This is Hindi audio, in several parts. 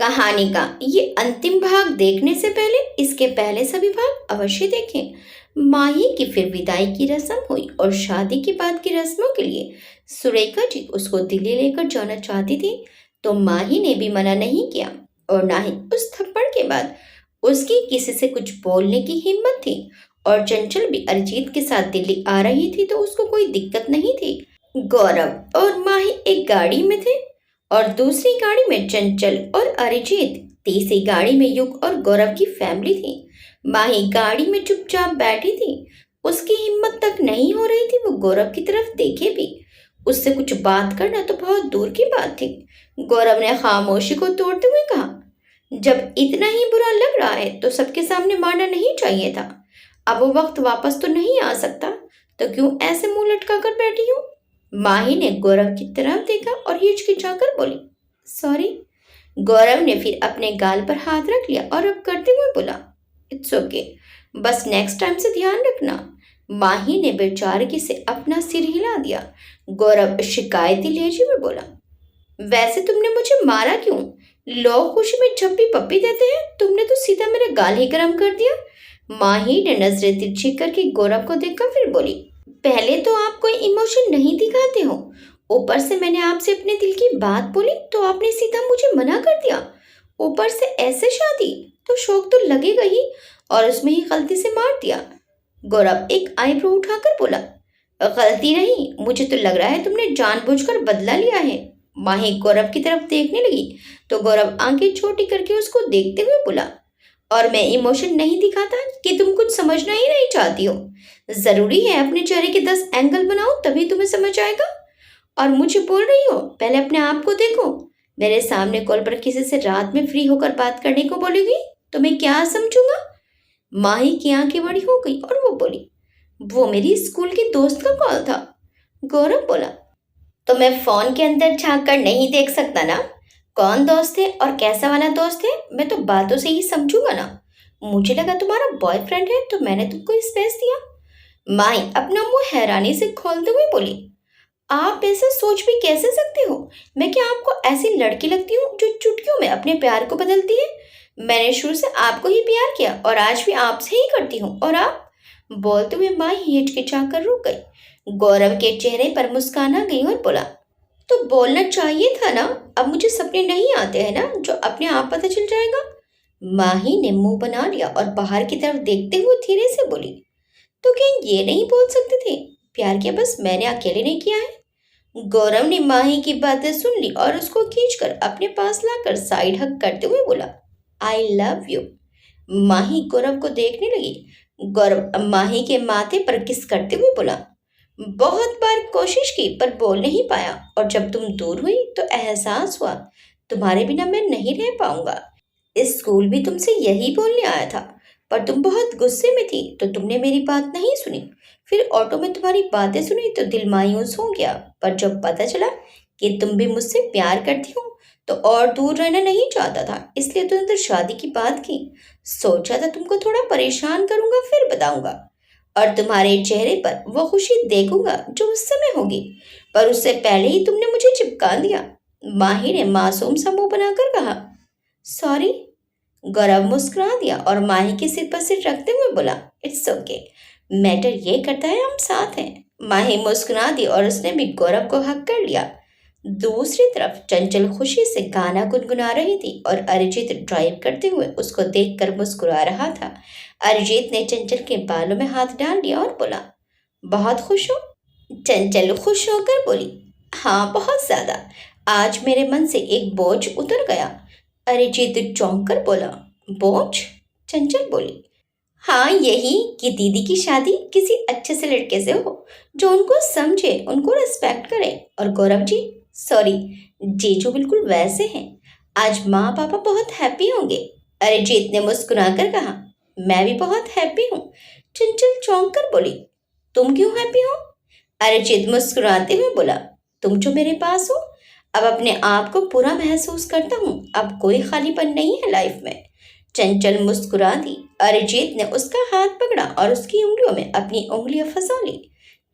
कहानी का ये अंतिम भाग देखने से पहले इसके पहले सभी भाग अवश्य देखें। माही की फिर विदाई की रस्म हुई और शादी के बाद की रस्मों के लिए सुरेखा जी उसको दिल्ली लेकर जाना चाहती थी, तो माही ने भी मना नहीं किया। और ना ही उस थप्पड़ के बाद उसकी किसी से कुछ बोलने की हिम्मत थी। और चंचल भी अरिजीत के साथ दिल्ली आ रही थी, तो उसको कोई दिक्कत नहीं थी। गौरव और माही एक गाड़ी में थे और दूसरी गाड़ी में चंचल और अरिजीत, तीसरी गाड़ी में युग और गौरव की फैमिली थी। माही गाड़ी में चुपचाप बैठी थी। उसकी हिम्मत तक नहीं हो रही थी वो गौरव की तरफ देखे भी। उससे कुछ बात करना तो बहुत दूर की बात थी। गौरव ने खामोशी को तोड़ते हुए कहा, जब इतना ही बुरा लग रहा है तो सबके सामने मारना नहीं चाहिए था। अब वो वक्त वापस तो नहीं आ सकता, तो क्यों ऐसे मुंह लटका कर बैठी हूँ। माही ने गौरव की तरफ देखा और हिचकिचाकर बोली, सॉरी। गौरव ने फिर अपने गाल पर हाथ रख लिया और अब करते हुए बोला, इट्स ओके, बस नेक्स्ट टाइम से ध्यान रखना। माही ने बेचारगी से अपना सिर हिला दिया। गौरव शिकायती लहजे में बोला, वैसे तुमने मुझे मारा क्यों? लोग खुशी में झप्पी पप्पी देते हैं, तुमने तो सीधा मेरे गाल ही गर्म कर दिया। माही ने नजरें तिरछी करके गौरव को देखकर फिर बोली, पहले तो आप कोई इमोशन नहीं दिखाते हो, ऊपर से मैंने आपसे अपने दिल की बात बोली तो आपने सीधा मुझे मना कर दिया। ऊपर से ऐसे शादी, तो शौक तो लगेगा ही, और उसमें ही गलती से मार दिया। गौरव एक आईब्रो उठाकर बोला, गलती नहीं, मुझे तो लग रहा है तुमने जानबूझकर बदला लिया है। माही गौरव की तरफ देखने लगी तो गौरव आंखें छोटी करके उसको देखते हुए बोला, और मैं इमोशन नहीं दिखाता कि तुम कुछ समझना ही नहीं चाहती हो। जरूरी है अपने चेहरे के 10 एंगल बनाओ तभी तुम्हें समझ आएगा। और मुझे बोल रही हो, पहले अपने आप को देखो। मेरे सामने कॉल पर किसी से रात में फ्री होकर बात करने को बोलेगी तो मैं क्या समझूंगा। माही की आंखें बड़ी हो गई और वो बोली, वो मेरी स्कूल की दोस्त का कॉल था। गौरव बोला, तो मैं फोन के अंदर झांक कर नहीं देख सकता ना, कौन दोस्त है और कैसा वाला दोस्त है? मैं तो बातों से ही समझूंगा ना। मुझे लगा तुम्हारा बॉयफ्रेंड है तो मैंने तुमको स्पेस दिया। माई अपना मुंह हैरानी से खोलते हुए बोली, आप ऐसा सोच भी कैसे सकते हो? मैं क्या आपको ऐसी लड़की लगती हूँ जो चुटकियों में अपने प्यार को बदलती है? मैंने शुरू से आपको ही प्यार किया और आज भी आपसे ही करती हूँ। और आप? बोलते हुए माई हिचकिचा कर रुक गई। गौरव के चेहरे पर मुस्कान आ गई और बोला, तो बोलना चाहिए था ना। अब मुझे सपने नहीं आते हैं ना जो अपने आप पता चल जाएगा। माही ने मुंह बना लिया और बाहर की तरफ देखते हुए धीरे से बोली, तो क्या ये नहीं बोल सकते थे प्यार किया बस मैंने अकेले नहीं किया है? गौरव ने माही की बातें सुन ली और उसको खींचकर अपने पास लाकर साइड हक करते हुए बोला, आई लव यू। माही गौरव को देखने लगी। गौरव माही के माथे पर किस करते हुए बोला, बहुत बार कोशिश की पर बोल नहीं पाया, और जब तुम दूर हुई तो एहसास हुआ तुम्हारे बिना मैं नहीं रह पाऊंगा। इस स्कूल भी तुमसे यही बोलने आया था, पर तुम बहुत गुस्से में थी तो तुमने मेरी बात नहीं सुनी। फिर ऑटो में तुम्हारी बातें सुनी तो दिल मायूस हो गया, पर जब पता चला कि तुम भी मुझसे प्यार करती हो तो और दूर रहना नहीं चाहता था, इसलिए तुरंत शादी की बात की। सोचा था तुमको थोड़ा परेशान करूंगा फिर बताऊंगा, और तुम्हारे चेहरे पर वो खुशी देखूंगा जो उस समय होगी, पर उससे पहले ही तुमने मुझे चिपका दिया। माही ने मासूम सा मुंह बनाकर कहा, सॉरी। गौरव मुस्कुरा दिया और माही के सिर पर सिर रखते हुए बोला, इट्स ओके, मैटर ये करता है हम साथ हैं। माही मुस्कुरा दी और उसने भी गौरव को हक कर लिया। दूसरी तरफ चंचल खुशी से गाना गुनगुना रही थी और अरिजीत ड्राइव करते हुए उसको देखकर मुस्कुरा रहा था। अरिजीत ने चंचल के बालों में हाथ डाल दिया और बोला, बहुत खुश हो? चंचल खुश होकर बोली, हाँ बहुत ज्यादा, आज मेरे मन से एक बोझ उतर गया। अरिजीत चौंक कर बोला, बोझ? चंचल बोली, हाँ यही कि दीदी की शादी किसी अच्छे से लड़के से हो जो उनको समझे, उनको रिस्पेक्ट करे। और गौरव जी, सॉरी, जीजू बिल्कुल वैसे हैं। आज माँ पापा बहुत हैप्पी होंगे। अरिजीत ने मुस्कुराकर कहा, मैं भी बहुत हैप्पी हूँ। चंचल चौंक कर बोली, तुम क्यों हैप्पी हो? अरिजीत मुस्कुराते हुए बोला, तुम जो मेरे पास हो। अब अपने आप को पूरा महसूस करता हूँ, अब कोई खालीपन नहीं है लाइफ में। चंचल मुस्कुरा दी। अरिजीत ने उसका हाथ पकड़ा और उसकी उंगलियों में अपनी उंगलियां फंसा ली।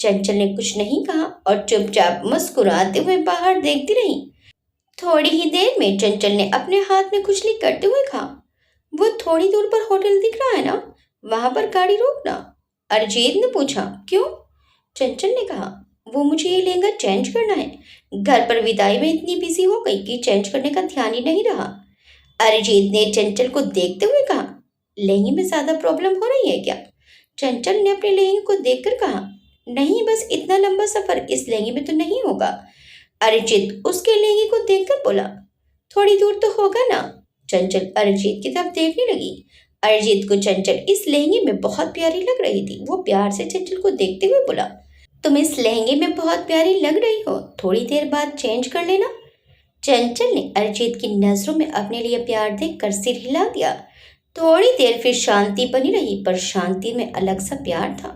चंचल ने कुछ नहीं कहा और चुपचाप मुस्कुराते हुए बाहर देखती रही। थोड़ी ही देर में चंचल ने अपने हाथ में खुजली करते हुए कहा, वो थोड़ी दूर पर होटल दिख रहा है ना, वहां पर गाड़ी रोकना। अरिजीत ने पूछा, क्यों? चंचल ने कहा, वो मुझे ये लहंगा चेंज करना है। घर पर विदाई में इतनी बिजी हो गई कि चेंज करने का ध्यान ही नहीं रहा। अरिजीत ने चंचल को देखते हुए कहा, लहंगे में ज्यादा प्रॉब्लम हो रही है क्या? चंचल ने अपने लहंगे को देखकर कहा, नहीं, बस इतना लंबा सफर इस लहंगे में तो नहीं होगा। अरिजीत उसके लहंगे को देखकर बोला, थोड़ी दूर तो होगा ना। चंचल अरिजीत की तरफ देखने लगी। अरिजीत को चंचल इस लहंगे में बहुत प्यारी लग रही थी। वो प्यार से चंचल को देखते हुए बोला, तुम इस लहंगे में बहुत प्यारी लग रही हो, थोड़ी देर बाद चेंज कर लेना। चंचल ने अरिजीत की नजरों में अपने लिए प्यार देखकर सिर हिला दिया। थोड़ी देर फिर शांति बनी रही, पर शांति में अलग सा प्यार था।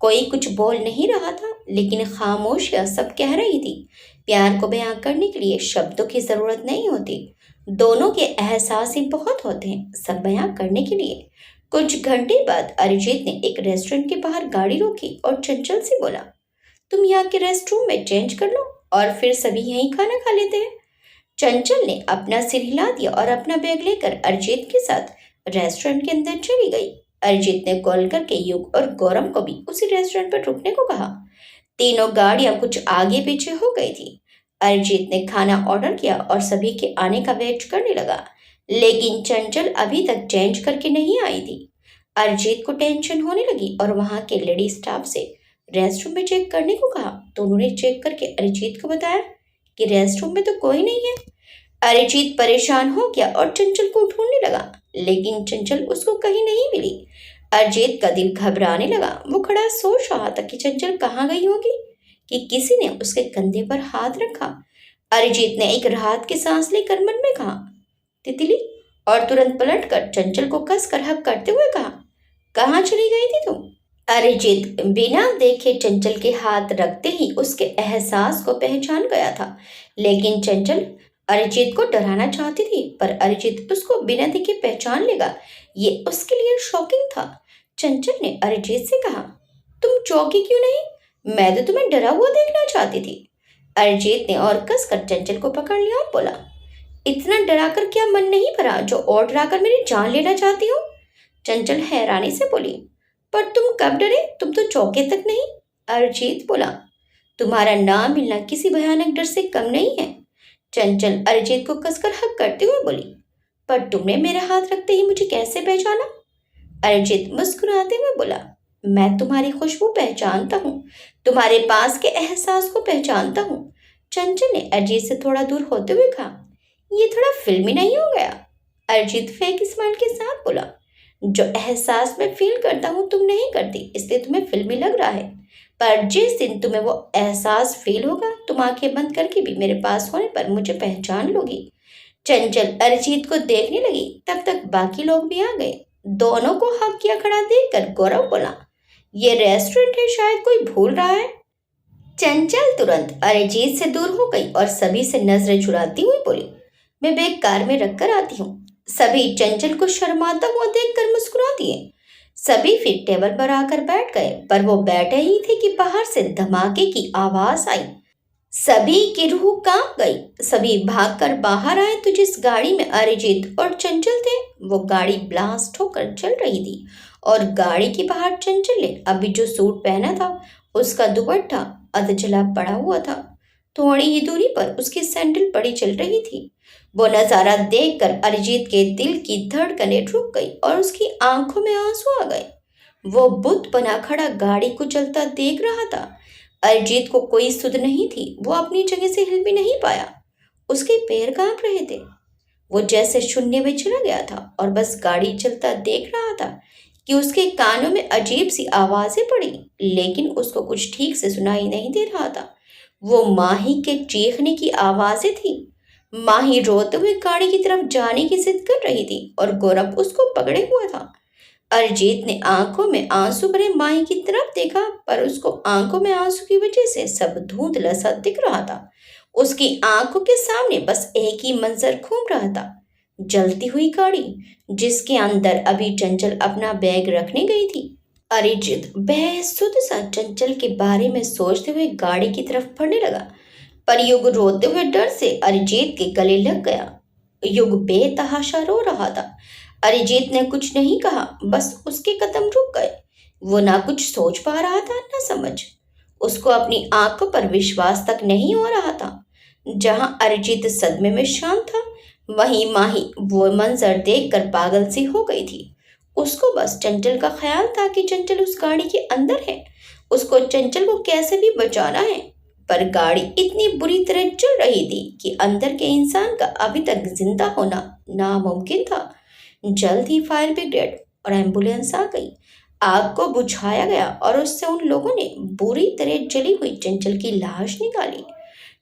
कोई कुछ बोल नहीं रहा था, लेकिन खामोशियां सब कह रही थी। प्यार को बयां करने के लिए शब्दों की जरूरत नहीं होती, दोनों के एहसास ही बहुत होते हैं सब बयां करने के लिए। कुछ घंटे बाद अरिजीत ने एक रेस्टोरेंट के बाहर गाड़ी रोकी और चंचल से बोला, तुम यहाँ के रेस्ट रूम में चेंज कर लो और फिर सभी यहीं खाना खा लेते हैं। चंचल ने अपना सिर हिला दिया और अपना बैग लेकर अरिजीत के साथ रेस्टोरेंट के अंदर चली गई। अरिजीत ने कॉल करके युग और गौरव को भी उसी रेस्टोरेंट पर रुकने को कहा। तीनों गाड़ियां कुछ आगे पीछे हो गई थी। अरिजीत ने खाना ऑर्डर किया और सभी के आने का वेट करने लगा, लेकिन चंचल अभी तक चेंज करके नहीं आई थी। अरिजीत को टेंशन होने लगी और वहां के लेडी स्टाफ से रेस्टरूम में चेक करने को कहा, तो उन्होंने चेक करके अरिजीत को बताया कि रेस्टरूम में तो कोई नहीं है। अरिजीत परेशान हो गया और चंचल को ढूंढने लगा, लेकिन चंचल उसको कहीं नहीं मिली। अरिजीत का दिल घबराने लगा। वो खड़ा सोच रहा था कि चंचल कहाँ गई होगी कि किसी ने उसके कंधे पर हाथ रखा। अरिजीत ने एक राहत की सांस लेकर मन में कहा, तितली, और तुरंत पलटकर चंचल को कसकर हक करते हुए कहा, कहाँ चली गई थी तुम? अरिजीत बिना देखे चंचल के हाथ रखते ही उसके एहसास को पहचान गया था, लेकिन चंचल अरिजीत को डराना चाहती थी, पर अरिजीत उसको बिना देखे पहचान लेगा, ये उसके लिए शॉकिंग था। चंचल ने अरिजीत से कहा, तुम चौंकी क्यों नहीं? मैं तो तुम्हें डरा हुआ देखना चाहती थी। अरिजीत ने और कसकर चंचल को पकड़ लिया और बोला, इतना डराकर क्या मन नहीं भरा जो और डराकर मेरी जान लेना चाहती हो? चंचल हैरानी से बोली, पर तुम कब डरे? तुम तो चौंके तक नहीं। अरिजीत बोला, तुम्हारा नाम मिलना किसी भयानक डर से कम नहीं है। चंचल अरिजीत को कसकर हक करते हुए बोली, पर तुमने मेरे हाथ रखते ही मुझे कैसे पहचाना? अरिजीत मुस्कुराते हुए बोला, मैं तुम्हारी खुशबू पहचानता हूँ, तुम्हारे पास के एहसास को पहचानता हूँ। चंचल ने अरिजीत से थोड़ा दूर होते हुए कहा, ये थोड़ा फिल्मी नहीं हो गया? अरिजीत फेक स्माइल के साथ बोला, जो एहसास मैं फील करता हूँ तुम नहीं करती, इसलिए तुम्हें फिल्मी लग रहा है, पर जिस दिन तुम्हें वो एहसास फील होगा तुम आंखें बंद करके भी मेरे पास होने पर मुझे पहचान लोगी। चंचल अरिजीत को देखने लगी, तब तक बाकी लोग भी आ गए। दोनों को हक किया खड़ा देखकर गौरव बोला, ये रेस्टोरेंट है, शायद कोई भूल रहा है। चंचल तुरंत अरिजीत से दूर हो गई और सभी से नजरें चुराती हुई बोली, मैं बैग कार में रख कर आती हूँ। सभी चंचल को शर्माता हुआ देखकर मुस्कुरा दिए। सभी फिर टेबल पर आकर बैठ गए, पर वो बैठे ही थे कि बाहर से धमाके की आवाज आई। सभी की रूह कांप गई। सभी भागकर बाहर आए तो जिस गाड़ी में अरिजीत और चंचल थे वो गाड़ी ब्लास्ट होकर चल रही थी, और गाड़ी के बाहर चंचल ने अभी जो सूट पहना था उसका दुपट्टा अधजला पड़ा हुआ था। थोड़ी ही दूरी पर उसकी सैंडल पड़ी चल रही थी। वो नजारा देखकर अरिजीत के दिल की धड़कनें रुक गई और उसकी आंखों में आंसू आ गए। वो बुत बना खड़ा गाड़ी को चलता देख रहा था। अरिजीत को कोई सुध नहीं थी, वो अपनी जगह से हिल भी नहीं पाया। उसके पैर कांप रहे थे। वो जैसे शून्य में चला गया था और बस गाड़ी चलता देख रहा था कि उसके कानों में अजीब सी आवाजें पड़ी, लेकिन उसको कुछ ठीक से सुनाई नहीं दे रहा था। वो माही के चीखने की आवाजें थी। माही रोते हुए गाड़ी की तरफ जाने की जिद कर रही थी और गौरव उसको पकड़े हुआ था। अरिजीत ने आंखों में आंसू भरे माही की तरफ देखा, पर उसको आंखों में आंसू की वजह से सब धुंधला सा दिख रहा था। उसकी आंखों के सामने बस एक ही मंजर घूम रहा था, जलती हुई गाड़ी जिसके अंदर अभी चंचल अपना बैग रखने गई थी। अरिजीत बेसुध सा चंचल के बारे में सोचते हुए गाड़ी की तरफ बढ़ने लगा। पर युग रोते हुए डर से अरिजीत के गले लग गया। युग बेतहाशा रो रहा था। अरिजीत ने कुछ नहीं कहा, बस उसके कदम रुक गए। वो ना कुछ सोच पा रहा था ना समझ। उसको अपनी आंखों पर विश्वास तक नहीं हो रहा था। जहां अरिजीत सदमे में शांत था, वहीं माही वो मंजर देखकर पागल सी हो गई थी। उसको बस चंचल का ख्याल था कि चंचल उस गाड़ी के अंदर है। उसको चंचल को कैसे भी बचाना है। पर गाड़ी इतनी बुरी तरह चल रही थी कि अंदर के इंसान का अभी तक जिंदा होना नामुमकिन था। जल्द ही फायर ब्रिगेड और एम्बुलेंस आ गई। आग को बुझाया गया और उससे उन लोगों ने बुरी तरह जली हुई चंचल की लाश निकाली।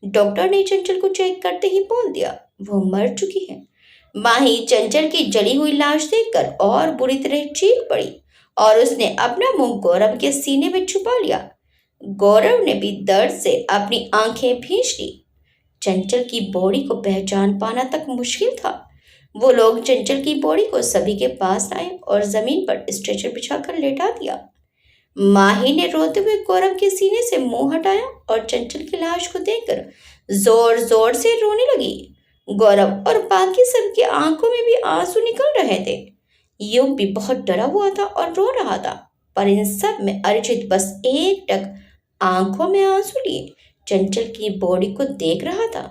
डॉक्टर ने चंचल को चेक करते ही बोल दिया, वो मर चुकी है। माही चंचल की जली हुई लाश देखकर और बुरी तरह चीख पड़ी और उसने अपना मुंह गौरव के सीने में छुपा लिया। गौरव ने भी दर्द से अपनी आंखें भींच ली। चंचल की बॉडी को पहचान पाना तक मुश्किल था। वो लोग चंचल की बॉडी को सभी के पास लाए और जमीन पर स्ट्रेचर बिछाकर लेटा दिया। माही ने रोते हुए गौरव के सीने से मुंह हटाया और चंचल की लाश को देखकर जोर जोर से रोने लगी। गौरव और बाकी सबकी आंखों में भी आंसू निकल रहे थे। युग भी बहुत डरा हुआ था और रो रहा था। पर इन सब में अरिजीत बस एकटक आंखों में आंसू लिए चंचल की बॉडी को देख रहा था।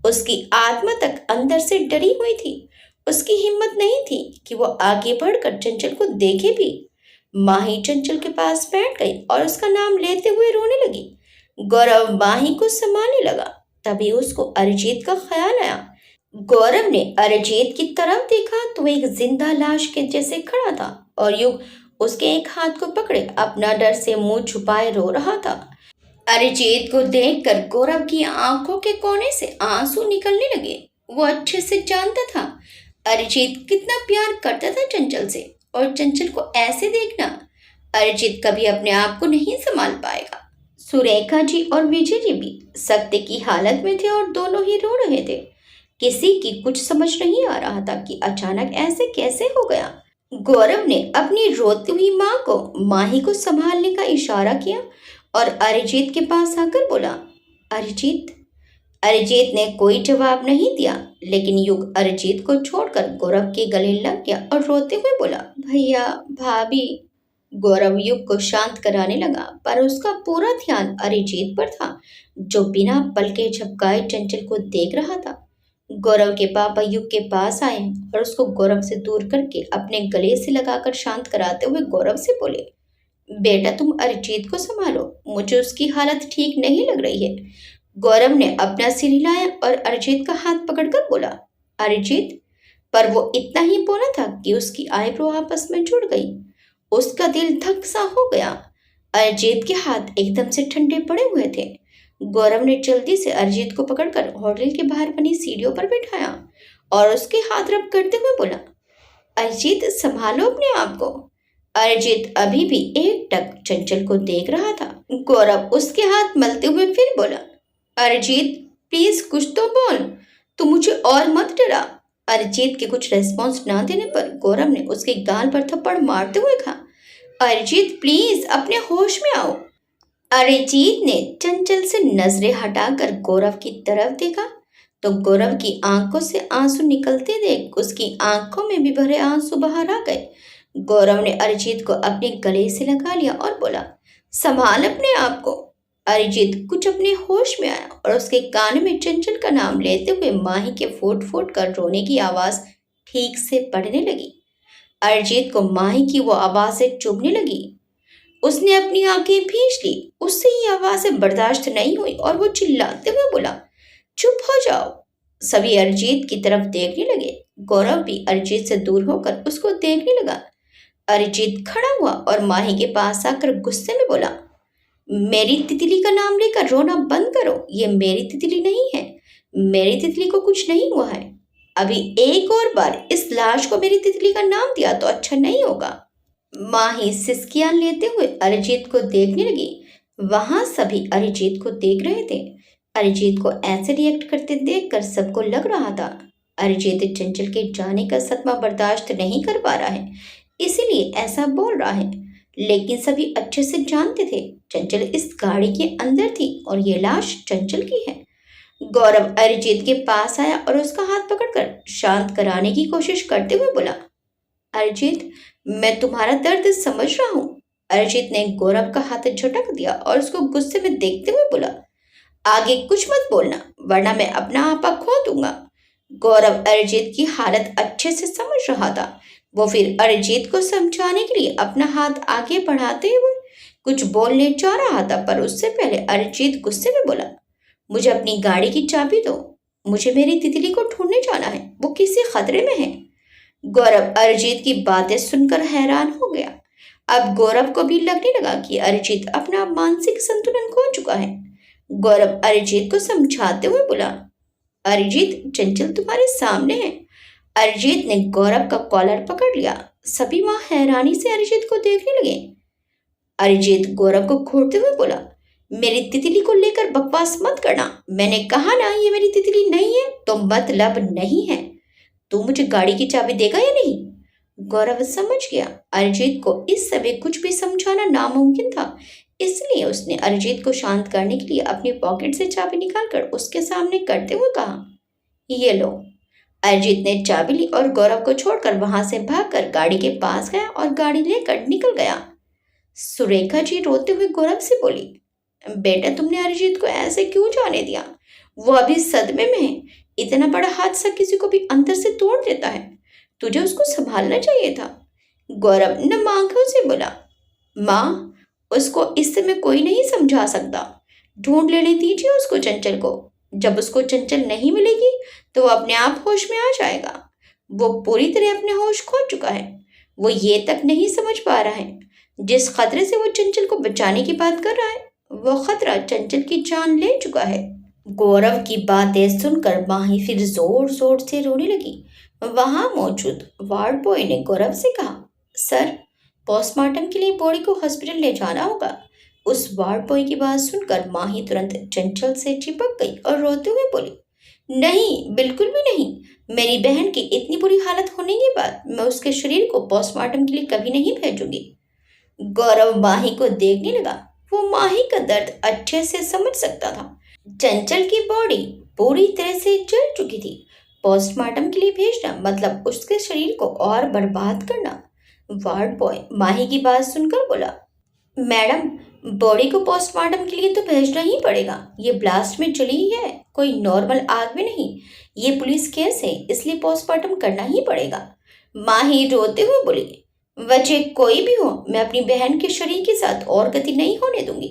उसकी आत्मा तक अंदर से डरी हुई थी। उसकी हिम्मत नहीं थी कि वो आगे बढ़कर चंचल को देखे भी। माही चंचल के पास बैठ गई और उसका नाम लेते हुए रोने लगी। गौरव माही को संभालने लगा। तभी उसको अरिजीत का ख्याल आया। गौरव ने अरिजीत की तरफ देखा तो एक जिंदा लाश के जैसे खड़ा था और युग उसके एक हाथ को पकड़े अपना डर से मुंह छुपाए रो रहा था। अरिजीत को देखकर गौरव की आंखों के कोने से आंसू निकलने लगे। वो अच्छे से जानता था अरिजीत कितना प्यार करता था चंचल से, और चंचल को ऐसे देखना अरिजीत कभी अपने आप को नहीं संभाल पाएगा। सुरेखा जी और विजय जी भी सख्ते की हालत में थे और दोनों ही रो रहे थे। किसी की कुछ समझ नहीं आ रहा था कि अचानक ऐसे कैसे हो गया। गौरव ने अपनी रोती हुई माँ को माही को संभालने का इशारा किया और अरिजीत के पास आकर बोला, अरिजीत। अरिजीत ने कोई जवाब नहीं दिया, लेकिन युग अरिजीत को छोड़कर गौरव के गले लग गया और रोते हुए बोला, भैया भाभी। गौरव युग को शांत कराने लगा, पर उसका पूरा ध्यान अरिजीत पर था, जो बिना पलके झपकाए चंचल को देख रहा था। गौरव के पापा युग के पास आए और उसको गौरव से दूर करके अपने गले से लगाकर शांत कराते हुए गौरव से बोले, बेटा तुम अरिजीत को संभालो, मुझे उसकी हालत ठीक नहीं लग रही है। गौरव ने अपना सिर हिलाया और अरिजीत का हाथ पकड़कर बोला, अरिजीत। पर वो इतना ही बोला था कि उसकी आईब्रो आपस में जुड़ गई। उसका दिल धक सा हो गया। अरिजीत के हाथ एकदम से ठंडे पड़े हुए थे। गौरव ने जल्दी से अरिजीत को पकड़कर होटल के बाहर बनी सीढ़ियों पर बिठाया और उसके हाथ रब करते हुए बोला, अरिजीत संभालो अपने आप को। अरिजीत अभी भी एकटक चंचल को देख रहा था। गौरव उसके हाथ मलते हुए फिर बोला, अरिजीत प्लीज कुछ तो बोल, तू मुझे और मत डरा। अरिजीत के कुछ रेस्पॉन्स ना देने पर गौरव ने उसके गाल पर थप्पड़ मारते हुए कहा, अरिजीत प्लीज अपने होश में आओ। अरिजीत ने चंचल से नजरें हटाकर गौरव की तरफ देखा तो गौरव की आंखों से आंसू निकलते देख उसकी आंखों में भी भरे आंसू बाहर आ गए। गौरव ने अरिजीत को अपने गले से लगा लिया और बोला, संभाल अपने आप को। अरिजीत कुछ अपने होश में आया और उसके कान में चंचल का नाम लेते हुए माही के फूट फूट कर रोने की आवाज ठीक से पड़ने लगी। अरिजीत को माही की वो आवाजें चुभने लगी। उसने अपनी आंखें भींच ली। उससे ये आवाजें बर्दाश्त नहीं हुई और वो चिल्लाते हुए बोला, चुप हो जाओ। सभी अरिजीत की तरफ देखने लगे। गौरव भी अरिजीत से दूर होकर उसको देखने लगा। अरिजीत खड़ा हुआ और माही के पास आकर गुस्से में बोला, मेरी तितली का नाम लेकर रोना बंद करो। ये मेरी तितली नहीं है। मेरी तितली को कुछ नहीं हुआ है। अभी एक और बार इस लाश को मेरी तितली का नाम दिया तो अच्छा नहीं होगा। माही सिसकियां लेते हुए अरिजीत को देखने लगी। वहां सभी अरिजीत को देख रहे थे। अरिजीत को ऐसे रिएक्ट करते देखकर सबको लग रहा था अरिजीत चंचल के जाने का सदमा बर्दाश्त नहीं कर पा रहा है, इसीलिए ऐसा बोल रहा है। लेकिन सभी अच्छे से जानते थे चंचल इस गाड़ी के अंदर थी और ये लाश चंचल की है। गौरव अरिजीत के पास आया और उसका हाथ पकड़कर शांत कराने की कोशिश करते हुए बोला, अरिजीत, मैं तुम्हारा दर्द समझ रहा हूँ। अरिजीत ने गौरव का हाथ झटक दिया और उसको गुस्से में देखते हुए बोला, आगे कुछ मत बोलना, वरना मैं अपना आपा खो दूंगा। गौरव अरिजीत की हालत अच्छे से समझ रहा था। वो फिर अरिजीत को समझाने के लिए अपना हाथ आगे बढ़ाते हुए कुछ बोलने जा रहा था, पर उससे पहले अरिजीत गुस्से में बोला, मुझे अपनी गाड़ी की चाबी दो। मुझे मेरी तितली को ढूंढने जाना है, वो किसी खतरे में है। गौरव अरिजीत की बातें सुनकर हैरान हो गया। अब गौरव को भी लगने लगा कि अरिजीत अपना मानसिक संतुलन खो चुका है। गौरव अरिजीत को समझाते हुए बोला, अरिजीत, चंचल तुम्हारे सामने है। अरिजीत ने गौरव का कॉलर पकड़ लिया। सभी वहां हैरानी से अरिजीत को देखने लगे। अरिजीत गौरव को घूरते हुए बोला, मेरी तितली को लेकर बकवास मत करना। मैंने कहा ना, ये मेरी तितली नहीं है तो मतलब नहीं है। तू मुझे गाड़ी की चाबी देगा या नहीं? गौरव समझ गया अरिजीत को इस समय कुछ भी समझाना नामुमकिन था, इसलिए उसने अरिजीत को शांत करने के लिए अपनी पॉकेट से चाबी निकालकर उसके सामने करते हुए कहा, ये लो। अरिजीत ने चाबी ली और गौरव को छोड़कर वहां से भागकर गाड़ी के पास गया और गाड़ी लेकर निकल गया। सुरेखा जी रोते हुए गौरव से बोली, बेटा, तुमने अरिजीत को ऐसे क्यों जाने दिया? वो अभी सदमे में है। इतना बड़ा हादसा किसी को भी अंदर से तोड़ देता है। तुझे उसको संभालना चाहिए था। गौरव नम आंखों से बोला, माँ, उसको इस समय कोई नहीं समझा सकता। ढूंढ लेने दीजिए उसको, चंचल को। जब उसको चंचल नहीं मिलेगी तो वो अपने आप होश में आ जाएगा। वो पूरी तरह अपने होश खो चुका है। वो ये तक नहीं समझ पा रहा है जिस खतरे से वो चंचल को बचाने की बात कर रहा है, वो खतरा चंचल की जान ले चुका है। गौरव की बातें सुनकर माही फिर जोर जोर से रोने लगी। वहां मौजूद वार्ड बॉय ने गौरव से कहा, सर, पोस्टमार्टम के लिए बॉडी को हॉस्पिटल ले जाना होगा। उस वार्ड बॉय की बात सुनकर माही तुरंत चंचल से चिपक गई और रोते हुए बोली, नहीं, बिल्कुल भी नहीं। मेरी बहन की इतनी बुरी हालत होने के बाद मैं उसके शरीर को पोस्टमार्टम के लिए कभी नहीं भेजूंगी। गौरव माही को देखने लगा। वो माही का दर्द अच्छे से समझ सकता था। चंचल की बॉडी पूरी तरह से जल चुकी थी। पोस्टमार्टम के लिए भेजना मतलब उसके शरीर को और बर्बाद करना। वार्ड बॉय माही की बात सुनकर बोला, मैडम, बॉडी को पोस्टमार्टम के लिए तो भेजना ही पड़ेगा। ये ब्लास्ट में जली ही है, कोई नॉर्मल आग में नहीं। ये पुलिस केस है, इसलिए पोस्टमार्टम करना ही पड़ेगा। माही रोते हुए बोली, वजह कोई भी हो, मैं अपनी बहन के शरीर के साथ और गति नहीं होने दूंगी।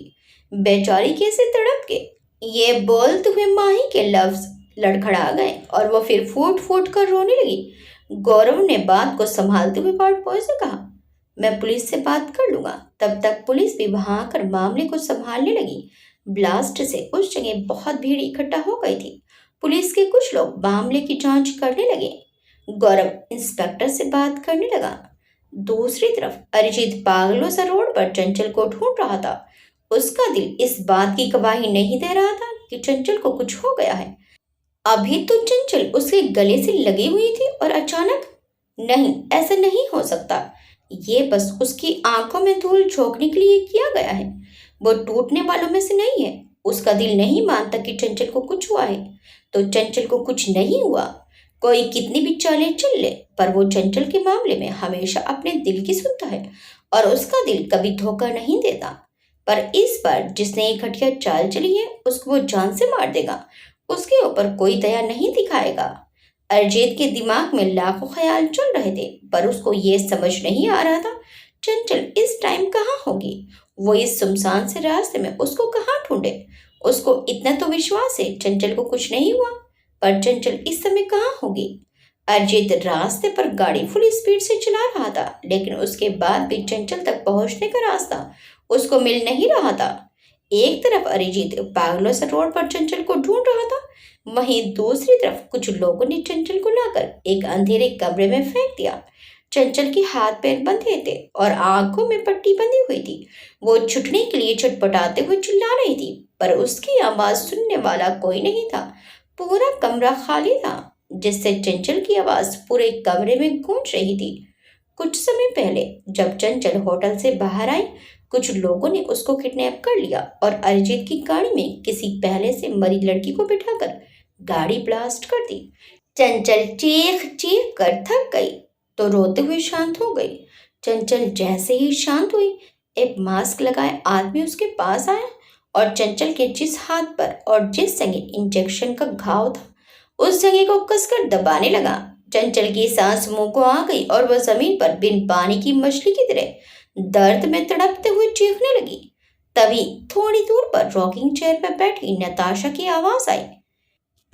बेचारी कैसे तड़प के। ये बोलते हुए माही के लफ्ज लड़खड़ा गए और वो फिर फूट फूट कर रोने लगी। गौरव ने बात को संभालते हुए वार्ड बॉय से कहा, मैं पुलिस से बात कर लूंगा। तब तक पुलिस भी वहां आकर मामले को संभालने लगी। ब्लास्ट से उस जगह बहुत भीड़ इकट्ठा हो गई थी। पुलिस के कुछ लोग मामले की जांच करने लगे। गौरव इंस्पेक्टर से बात करने लगा। दूसरी तरफ अरिजीत पागलों सा रोड पर चंचल को ढूंढ रहा था। उसका दिल इस बात की गवाही नहीं दे रहा था कि चंचल को कुछ हो गया है। अभी तो चंचल उसके गले से लगी हुई थी और अचानक, नहीं, ऐसा नहीं हो सकता। ये बस उसकी आंखों में धूल झोंकने के लिए किया गया है। वो टूटने वालों में से नहीं है। उसका दिल नहीं मानता कि चंचल को कुछ हुआ है, तो चंचल को कुछ नहीं हुआ। कोई कितनी भी चालें चल ले, पर वो चंचल के मामले में हमेशा अपने दिल की सुनता है और उसका दिल कभी धोखा नहीं देता। पर इस बार जिसने ये घटिया चाल चली है, उसको वो जान से मार देगा। उसके ऊपर कोई दया नहीं दिखाएगा। अरिजीत के दिमाग में लाखों ख्याल चल रहे थे, पर उसको ये समझ नहीं आ रहा था चंचल इस टाइम कहाँ होगी। वो इस सुनसान से रास्ते में उसको कहाँ ढूंढे। उसको इतना तो विश्वास है चंचल को कुछ नहीं हुआ, पर चंचल इस समय कहाँ होगी। अरिजीत रास्ते पर गाड़ी फुल स्पीड से चला रहा था, लेकिन उसके बाद भी चंचल तक पहुंचने का रास्ता उसको मिल नहीं रहा था। एक तरफ अरिजीत पागलों से रोड पर चंचल को ढूंढ रहा था, वहीं दूसरी तरफ कुछ लोगों ने चंचल को लाकर एक अंधेरे कमरे में फेंक दिया। चंचल के हाथ पैर बंधे थे और आंखों में पट्टी बंधी हुई थी। वो छुटने के लिए छटपटाते हुए चिल्ला रही थी, पर उसकी आवाज सुनने वाला कोई नहीं था। पूरा कमरा खाली था, जिससे चंचल की आवाज पूरे कमरे में गूंज रही थी। कुछ समय पहले जब चंचल होटल से बाहर आई कुछ लोगों ने उसको किडनैप कर लिया और अरिजीत की गाड़ी में किसी पहले से मरी लड़की को बिठाकर गाड़ी ब्लास्ट कर दी। चंचल चीख चीख कर थक गई तो रोते हुए शांत हो गई। चंचल जैसे ही शांत हुई, एक मास्क लगाए आदमी उसके पास आया और चंचल के जिस हाथ पर और जिस जगह इंजेक्शन का घाव था उस जगह को कसकर दबाने लगा। चंचल की सांस मुंह को आ गई और वह जमीन पर बिन पानी की मछली की तरह दर्द में तड़पते हुए चीखने लगी। तभी थोड़ी दूर पर रॉकिंग चेयर पर बैठी नताशा की आवाज आई,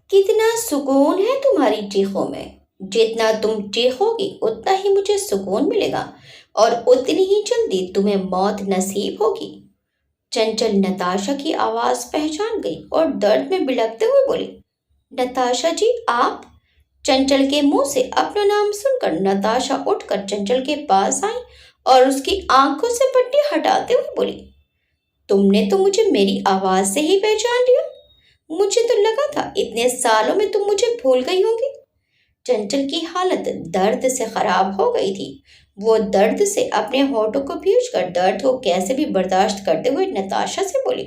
कितना सुकून है तुम्हारी चीखों में। जितना तुम चीखोगी उतना ही मुझे सुकून मिलेगा और उतनी ही जल्दी तुम्हें मौत नसीब होगी। चंचल नताशा की आवाज पहचान गई और दर्द में बिलखते हुए बोली, नताशा जी आप? चंचल के मुंह से अपना नाम सुनकर नताशा उठकर चंचल के पास आई और उसकी आंखों से पट्टी हटाते हुए बोली, तुमने तो मुझे मेरी आवाज से ही पहचान लिया। मुझे तो लगा था इतने सालों में तुम मुझे भूल गई होंगी। चंचल की हालत दर्द से खराब हो गई थी। वो दर्द से अपने होठों को भींचकर दर्द को कैसे भी बर्दाश्त करते हुए नताशा से बोली,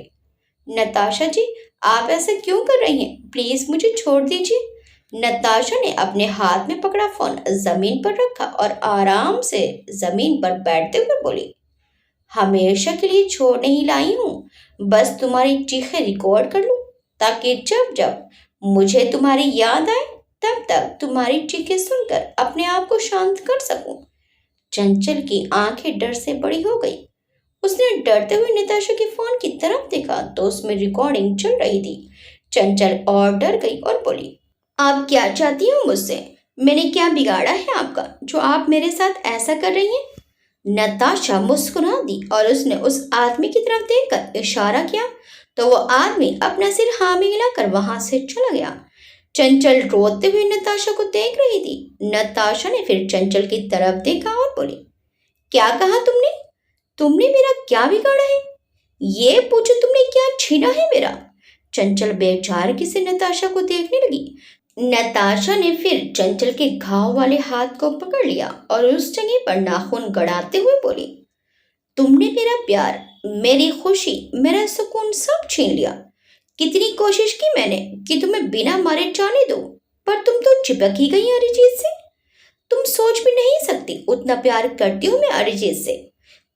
नताशा जी आप ऐसा क्यों कर रही हैं? प्लीज मुझे छोड़ दीजिए। नताशा ने अपने हाथ में पकड़ा फोन जमीन पर रखा और आराम से जमीन पर बैठते हुए बोली, हमेशा के लिए छोड़ नहीं लाई हूँ, बस तुम्हारी चीखें रिकॉर्ड कर लूं ताकि जब जब मुझे तुम्हारी याद आए तब तक तुम्हारी चीखें सुनकर अपने आप को शांत कर सकूं। चंचल की आंखें डर से बड़ी हो गई। उसने डरते हुए नताशा के फोन की तरफ देखा तो उसमें रिकॉर्डिंग चल रही थी। चंचल और डर गई और बोली, आप क्या चाहती हो मुझसे? मैंने क्या बिगाड़ा है आपका जो आप मेरे साथ ऐसा कर रही हैं? नताशा मुस्कुरा दी और उसने उस आदमी की तरफ देखकर इशारा किया तो वो आदमी अपना सिर हाँ में हिलाकर वहां से चला गया। चंचल रोते हुए नताशा को देख रही थी। नताशा ने फिर चंचल की तरफ देखा और बोली, क्या कहा तुमने? तुमने मेरा क्या बिगाड़ा है? ये पूछो तुमने क्या छीना है मेरा? चंचल बेचारगी से नताशा को देखने लगी। नताशा ने फिर चंचल के घाव वाले हाथ को पकड़ लिया और उस जगह पर नाखून गड़ाते हुए बोली, तुमने मेरा प्यार, मेरी खुशी, मेरा सुकून सब छीन लिया। कितनी कोशिश की मैंने कि तुम्हें बिना मारे जाने दो, पर तुम तो चिपक ही गई अरिजीत से। तुम सोच भी नहीं सकती उतना प्यार करती हूँ मैं अरिजीत से।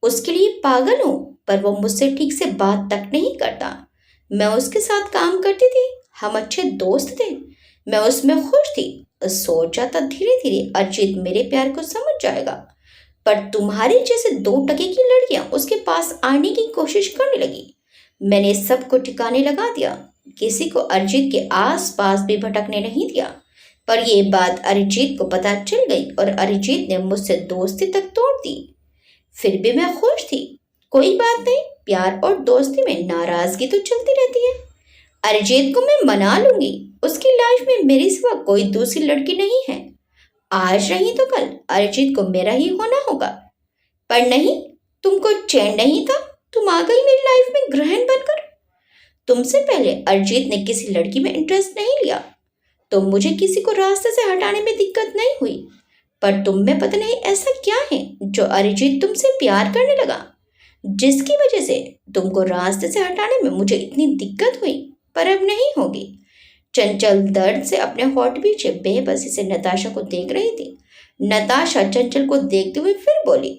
उसके लिए पागल हूँ, पर वो मुझसे ठीक से बात तक नहीं करता। मैं उसके साथ काम करती थी, हम अच्छे दोस्त थे, मैं उसमें खुश थी। सोचा था धीरे धीरे अरिजीत मेरे प्यार को समझ जाएगा, पर तुम्हारे जैसे 2 टके की लड़कियां उसके पास आने की कोशिश करने लगी। मैंने सबको ठिकाने लगा दिया, किसी को अरिजीत के आस पास भी भटकने नहीं दिया। पर यह बात अरिजीत को पता चल गई और अरिजीत ने मुझसे दोस्ती तक तोड़ दी। फिर भी मैं खुश थी। कोई बात नहीं, प्यार और दोस्ती में नाराजगी तो चलती रहती है। अरिजीत को मैं मना लूंगी, उसकी लाइफ में मेरी सिवा कोई दूसरी लड़की नहीं है। आज नहीं तो कल अरिजीत को मेरा ही होना होगा। पर नहीं, तुमको चैन नहीं था, तुम आ गई मेरी लाइफ में ग्रहण बनकर। तुमसे पहले अरिजीत ने किसी लड़की में इंटरेस्ट नहीं लिया तो मुझे किसी को रास्ते से हटाने में दिक्कत नहीं हुई। पर तुम में पता नहीं ऐसा क्या है जो अरिजीत तुमसे प्यार करने लगा, जिसकी वजह से तुमको रास्ते से हटाने में मुझे इतनी दिक्कत हुई, पर अब नहीं होगी। चंचल दर्द से अपने होठ पीछे बेबसी से नताशा को देख रही थी। नताशा चंचल को देखते हुए फिर बोली,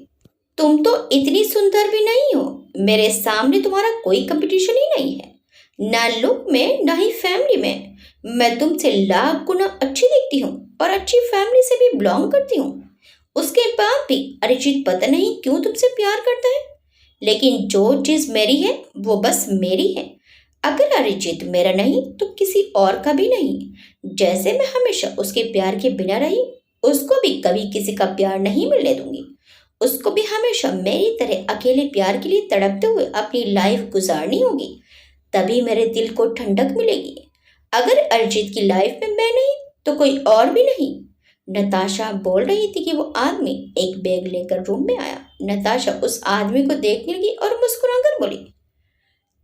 तुम तो इतनी सुंदर भी नहीं हो, मेरे सामने तुम्हारा कोई कंपटीशन ही नहीं है, ना लुक में ना ही फैमिली में। मैं तुमसे लाख गुना अच्छी दिखती हूँ और अच्छी फैमिली से भी बिलोंग करती हूँ। उसके बाद भी अरिजीत पता नहीं क्यों तुमसे प्यार करता है, लेकिन जो चीज मेरी है वो बस मेरी है। अगर अरिजीत मेरा नहीं तो किसी और का भी नहीं। जैसे मैं हमेशा उसके प्यार के बिना रही, उसको भी कभी किसी का प्यार नहीं मिलने दूंगी। उसको भी हमेशा मेरी तरह अकेले प्यार के लिए तड़पते हुए अपनी लाइफ गुजारनी होगी, तभी मेरे दिल को ठंडक मिलेगी। अगर अरिजीत की लाइफ में मैं नहीं तो कोई और भी नहीं। नताशा बोल रही थी कि वो आदमी एक बैग लेकर रूम में आया। नताशा उस आदमी को देखने लगी और मुस्कुराकर बोली,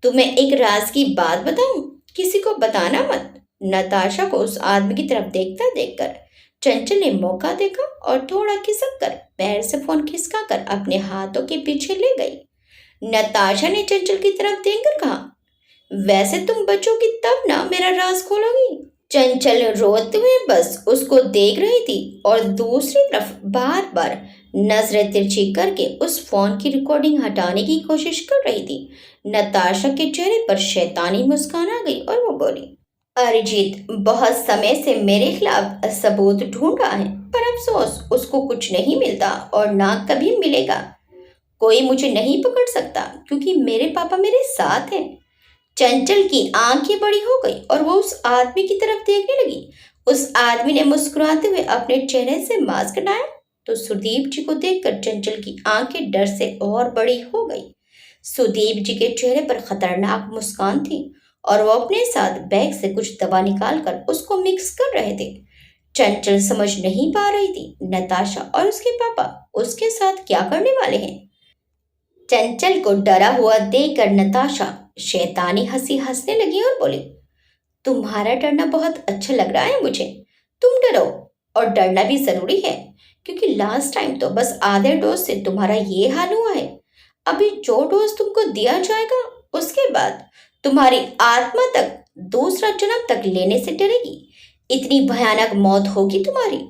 तुम्हें एक राज की बात बताऊं, किसी को बताना मत। नताशा को उस आदमी की तरफ देखता देखकर चंचल ने मौका देखा और थोड़ा खिसक कर पैर से फोन खिसका कर अपने हाथों के पीछे ले गई। नताशा ने चंचल की तरफ देखकर कहा, वैसे तुम बच्चों की तब ना मेरा राज खोलोगी। चंचल रोते हुए बस उसको देख रही थी और दूसरी तरफ बार बार नजरें तिरछी करके उस फोन की रिकॉर्डिंग हटाने की कोशिश कर रही थी। नताशा के चेहरे पर शैतानी मुस्कान आ गई और वो बोली, अरिजीत बहुत समय से मेरे खिलाफ सबूत ढूंढ रहा है, पर अफसोस उसको कुछ नहीं मिलता और ना कभी मिलेगा। कोई मुझे नहीं पकड़ सकता क्योंकि मेरे पापा मेरे साथ हैं। चंचल की आंखें बड़ी हो गई और वो उस आदमी की तरफ देखने लगी। उस आदमी ने मुस्कुराते हुए अपने चेहरे से मास्क हटाया तो सुदीप जी को देखकर चंचल की आंखें डर से और बड़ी हो गई। सुदीप जी के चेहरे पर खतरनाक मुस्कान थी और वो अपने साथ बैग से कुछ दवा निकालकर उसको मिक्स कर रहे थे। चंचल समझ नहीं पा रही थी नताशा और उसके पापा उसके साथ क्या करने वाले हैं। चंचल को डरा हुआ देखकर नताशा शैतानी हंसी हंसने लगी और बोली, तुम्हारा डरना बहुत अच्छा लग रहा है मुझे। तुम डरो, और डरना भी जरूरी है क्योंकि लास्ट टाइम तो बस आधे डोज से तुम्हारा ये हाल हुआ है। अभी जो डोज तुमको दिया जाएगा उसके बाद तुम्हारी आत्मा तक दूसरा जन्म तक लेने से डरेगी। इतनी भयानक मौत होगी तुम्हारी।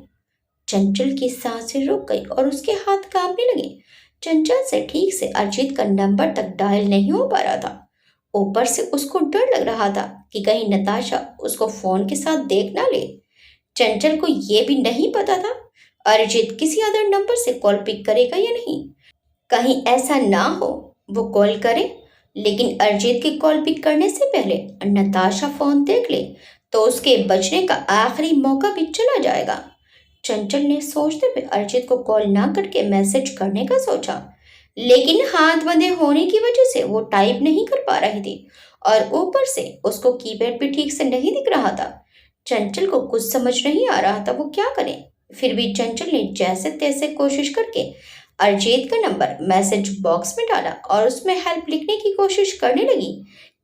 चंचल की सांसें रुक गई और उसके हाथ कांपने लगे। चंचल से ठीक से अरिजीत का नंबर तक डायल नहीं हो पा रहा था। ऊपर से उसको डर लग रहा था कि कहीं नताशा उसको फोन के साथ देख ना ले। चंचल को यह भी नहीं पता था अरिजीत किसी अदर नंबर से कॉल पिक करेगा या नहीं। कहीं ऐसा ना हो वो कॉल करे लेकिन अरिजीत के कॉल पिक करने से पहले नताशा फोन देख ले तो उसके बचने का आखिरी मौका भी चला जाएगा। चंचल ने सोचते हुए अरिजीत को कॉल ना करके मैसेज करने का सोचा, लेकिन हाथ बंधे होने की वजह से वो टाइप नहीं कर पा रही थी और ऊपर से उसको कीपैड भी ठीक से नहीं दिख रहा था। चंचल को कुछ समझ नहीं आ रहा था वो क्या करे। फिर भी चंचल ने जैसे तैसे कोशिश करके अरिजीत का नंबर मैसेज बॉक्स में डाला और उसमें हेल्प लिखने की कोशिश करने लगी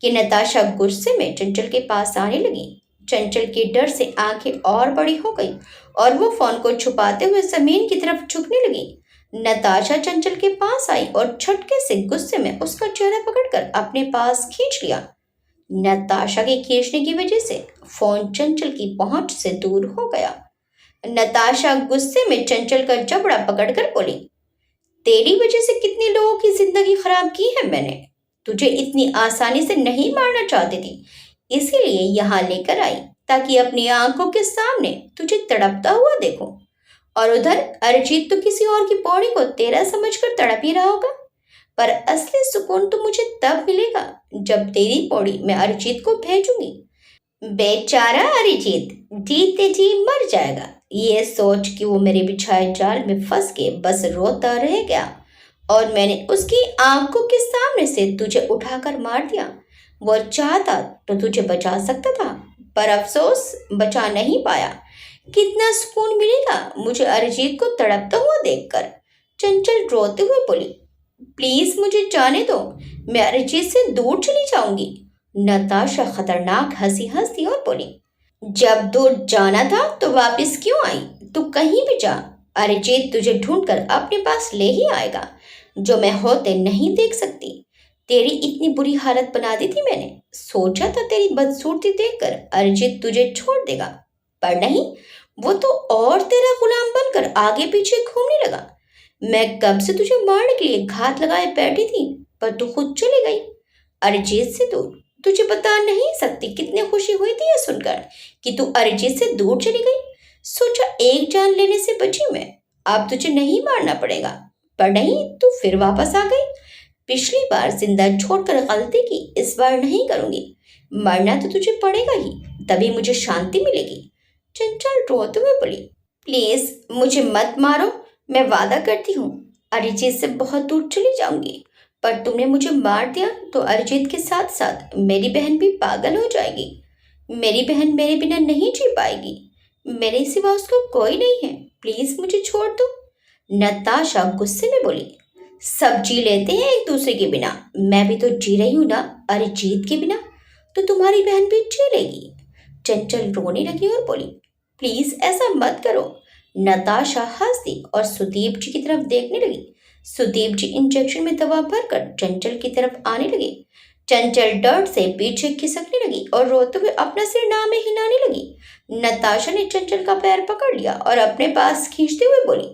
कि नताशा गुस्से में चंचल के पास आने लगी। चंचल के डर से आंखें और बड़ी हो गई और वो फोन को छुपाते हुए जमीन की तरफ झुकने लगी। नताशा चंचल के पास आई और झटके से गुस्से में उसका चेहरा पकड़कर अपने पास खींच लिया। नताशा के खींचने की वजह से फोन चंचल की पहुंच से दूर हो गया। नताशा गुस्से में चंचल का जबड़ा पकड़कर बोली, तेरी वजह से कितने लोगों की जिंदगी खराब की है मैंने। तुझे इतनी आसानी से नहीं मारना चाहती थी, इसीलिए यहाँ लेकर आई ताकि अपनी आंखों के सामने तुझे तड़पता हुआ देखूं। और उधर अरिजीत तो किसी और की बॉडी को तेरा समझकर तड़प ही रहा होगा, पर असली सुकून तो मुझे तब मिलेगा जब तेरी बॉडी मैं अरिजीत को भेजूंगी। बेचारा अरिजीत जीते जी मर जाएगा, ये सोच कि वो मेरे बिछाए जाल में फंस के बस रोता रह गया और मैंने उसकी आंखों के सामने से तुझे उठाकर मार दिया। वो चाहता तो तुझे बचा सकता था, पर अफसोस बचा नहीं पाया। कितना सुकून मिलेगा मुझे अरिजीत को तड़पता हुआ देखकर। चंचल रोते हुए बोली, प्लीज मुझे जाने दो, मैं अरिजीत से दूर चली जाऊंगी। नताशा खतरनाक हंसी हंसी और बोली, जब दूर जाना था तो वापस क्यों आई? तू कहीं भी जा, अरिजीत तुझे ढूंढकर अपने पास ले ही आएगा, जो मैं होते नहीं देख सकती। तेरी इतनी बुरी हालत बना दी थी मैंने। सोचा था तेरी बदसूरती देखकर अरिजीत तुझे छोड़ देगा, पर नहीं, वो तो और तेरा गुलाम बनकर आगे पीछे घूमने लगा। मैं कब से तुझे मारने के लिए घात लगाए बैठी थी, पर तू खुद चली गई अरिजीत से दूर। तुझे बता नहीं सकती कितनी खुशी हुई थी ये सुनकर कि तू अरिजीत से दूर चली गई। सोचा एक जान लेने से बची मैं, अब तुझे नहीं मारना पड़ेगा, पर नहीं, तू फिर वापस आ गई। पिछली बार जिंदा छोड़कर गलती की, इस बार नहीं करूंगी। मरना तो तुझे पड़ेगा ही, तभी मुझे शांति मिलेगी। चंचल रोते हुए बोली, प्लीज मुझे मत मारो, मैं वादा करती हूँ अरिजीत से बहुत दूर चली जाऊंगी, पर तुमने मुझे मार दिया तो अरिजीत के साथ साथ मेरी बहन भी पागल हो जाएगी। मेरी बहन मेरे बिना नहीं जी पाएगी, मेरे सिवा उसको कोई नहीं है, प्लीज मुझे छोड़ दो। नताशा गुस्से में बोली, सब जी लेते हैं एक दूसरे के बिना, मैं भी तो जी रही हूं ना अरिजीत के बिना, तो तुम्हारी बहन भी जी लेगी। चंचल रोने लगी और बोली, प्लीज ऐसा मत करो। नताशा हंस दी और सुदीप जी की तरफ देखने लगी। सुदीप जी इंजेक्शन में दवा भरकर चंचल की तरफ आने लगे। चंचल डर से पीछे खिसकने लगी और रोते हुए अपना सिर ना में हिलाने लगी। नताशा ने चंचल का पैर पकड़ लिया और अपने पास खींचते हुए बोली,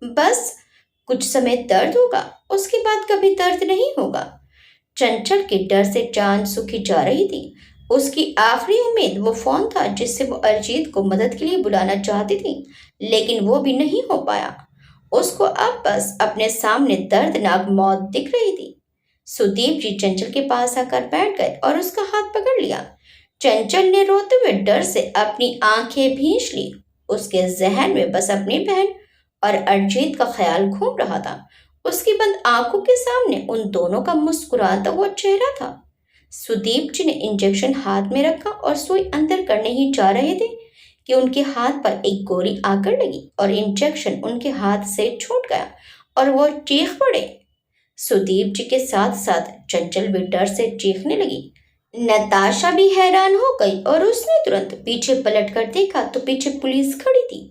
बस कुछ समय दर्द होगा, उसके बाद कभी दर्द नहीं होगा। चंचल के डर से जान सूखी जा रही थी। उसकी आखिरी उम्मीद वो फोन था जिससे वो अरिजीत को मदद के लिए बुलाना चाहती थी, लेकिन वो भी नहीं हो पाया। उसको अब बस अपने सामने दर्दनाक मौत दिख रही थी। सुदीप जी चंचल के पास आकर बैठ गए और उसका हाथ पकड़ लिया। चंचल ने रोते हुए डर से अपनी आंखें भींच ली। उसके जहन में बस अपनी बहन और अरिजीत का ख्याल घूम रहा था। उसकी बंद आंखों के सामने उन दोनों का मुस्कुराता हुआ चेहरा था। सुदीप जी ने इंजेक्शन हाथ में रखा और सुई अंदर करने ही जा रहे थे कि उनके हाथ पर एक गोली आकर लगी और इंजेक्शन उनके हाथ से छूट गया और वो चीख पड़े। सुदीप जी के साथ साथ चंचल भी डर से चीखने लगी। नताशा भी हैरान हो गई और उसने तुरंत पीछे पलट कर देखा तो पीछे पुलिस खड़ी थी।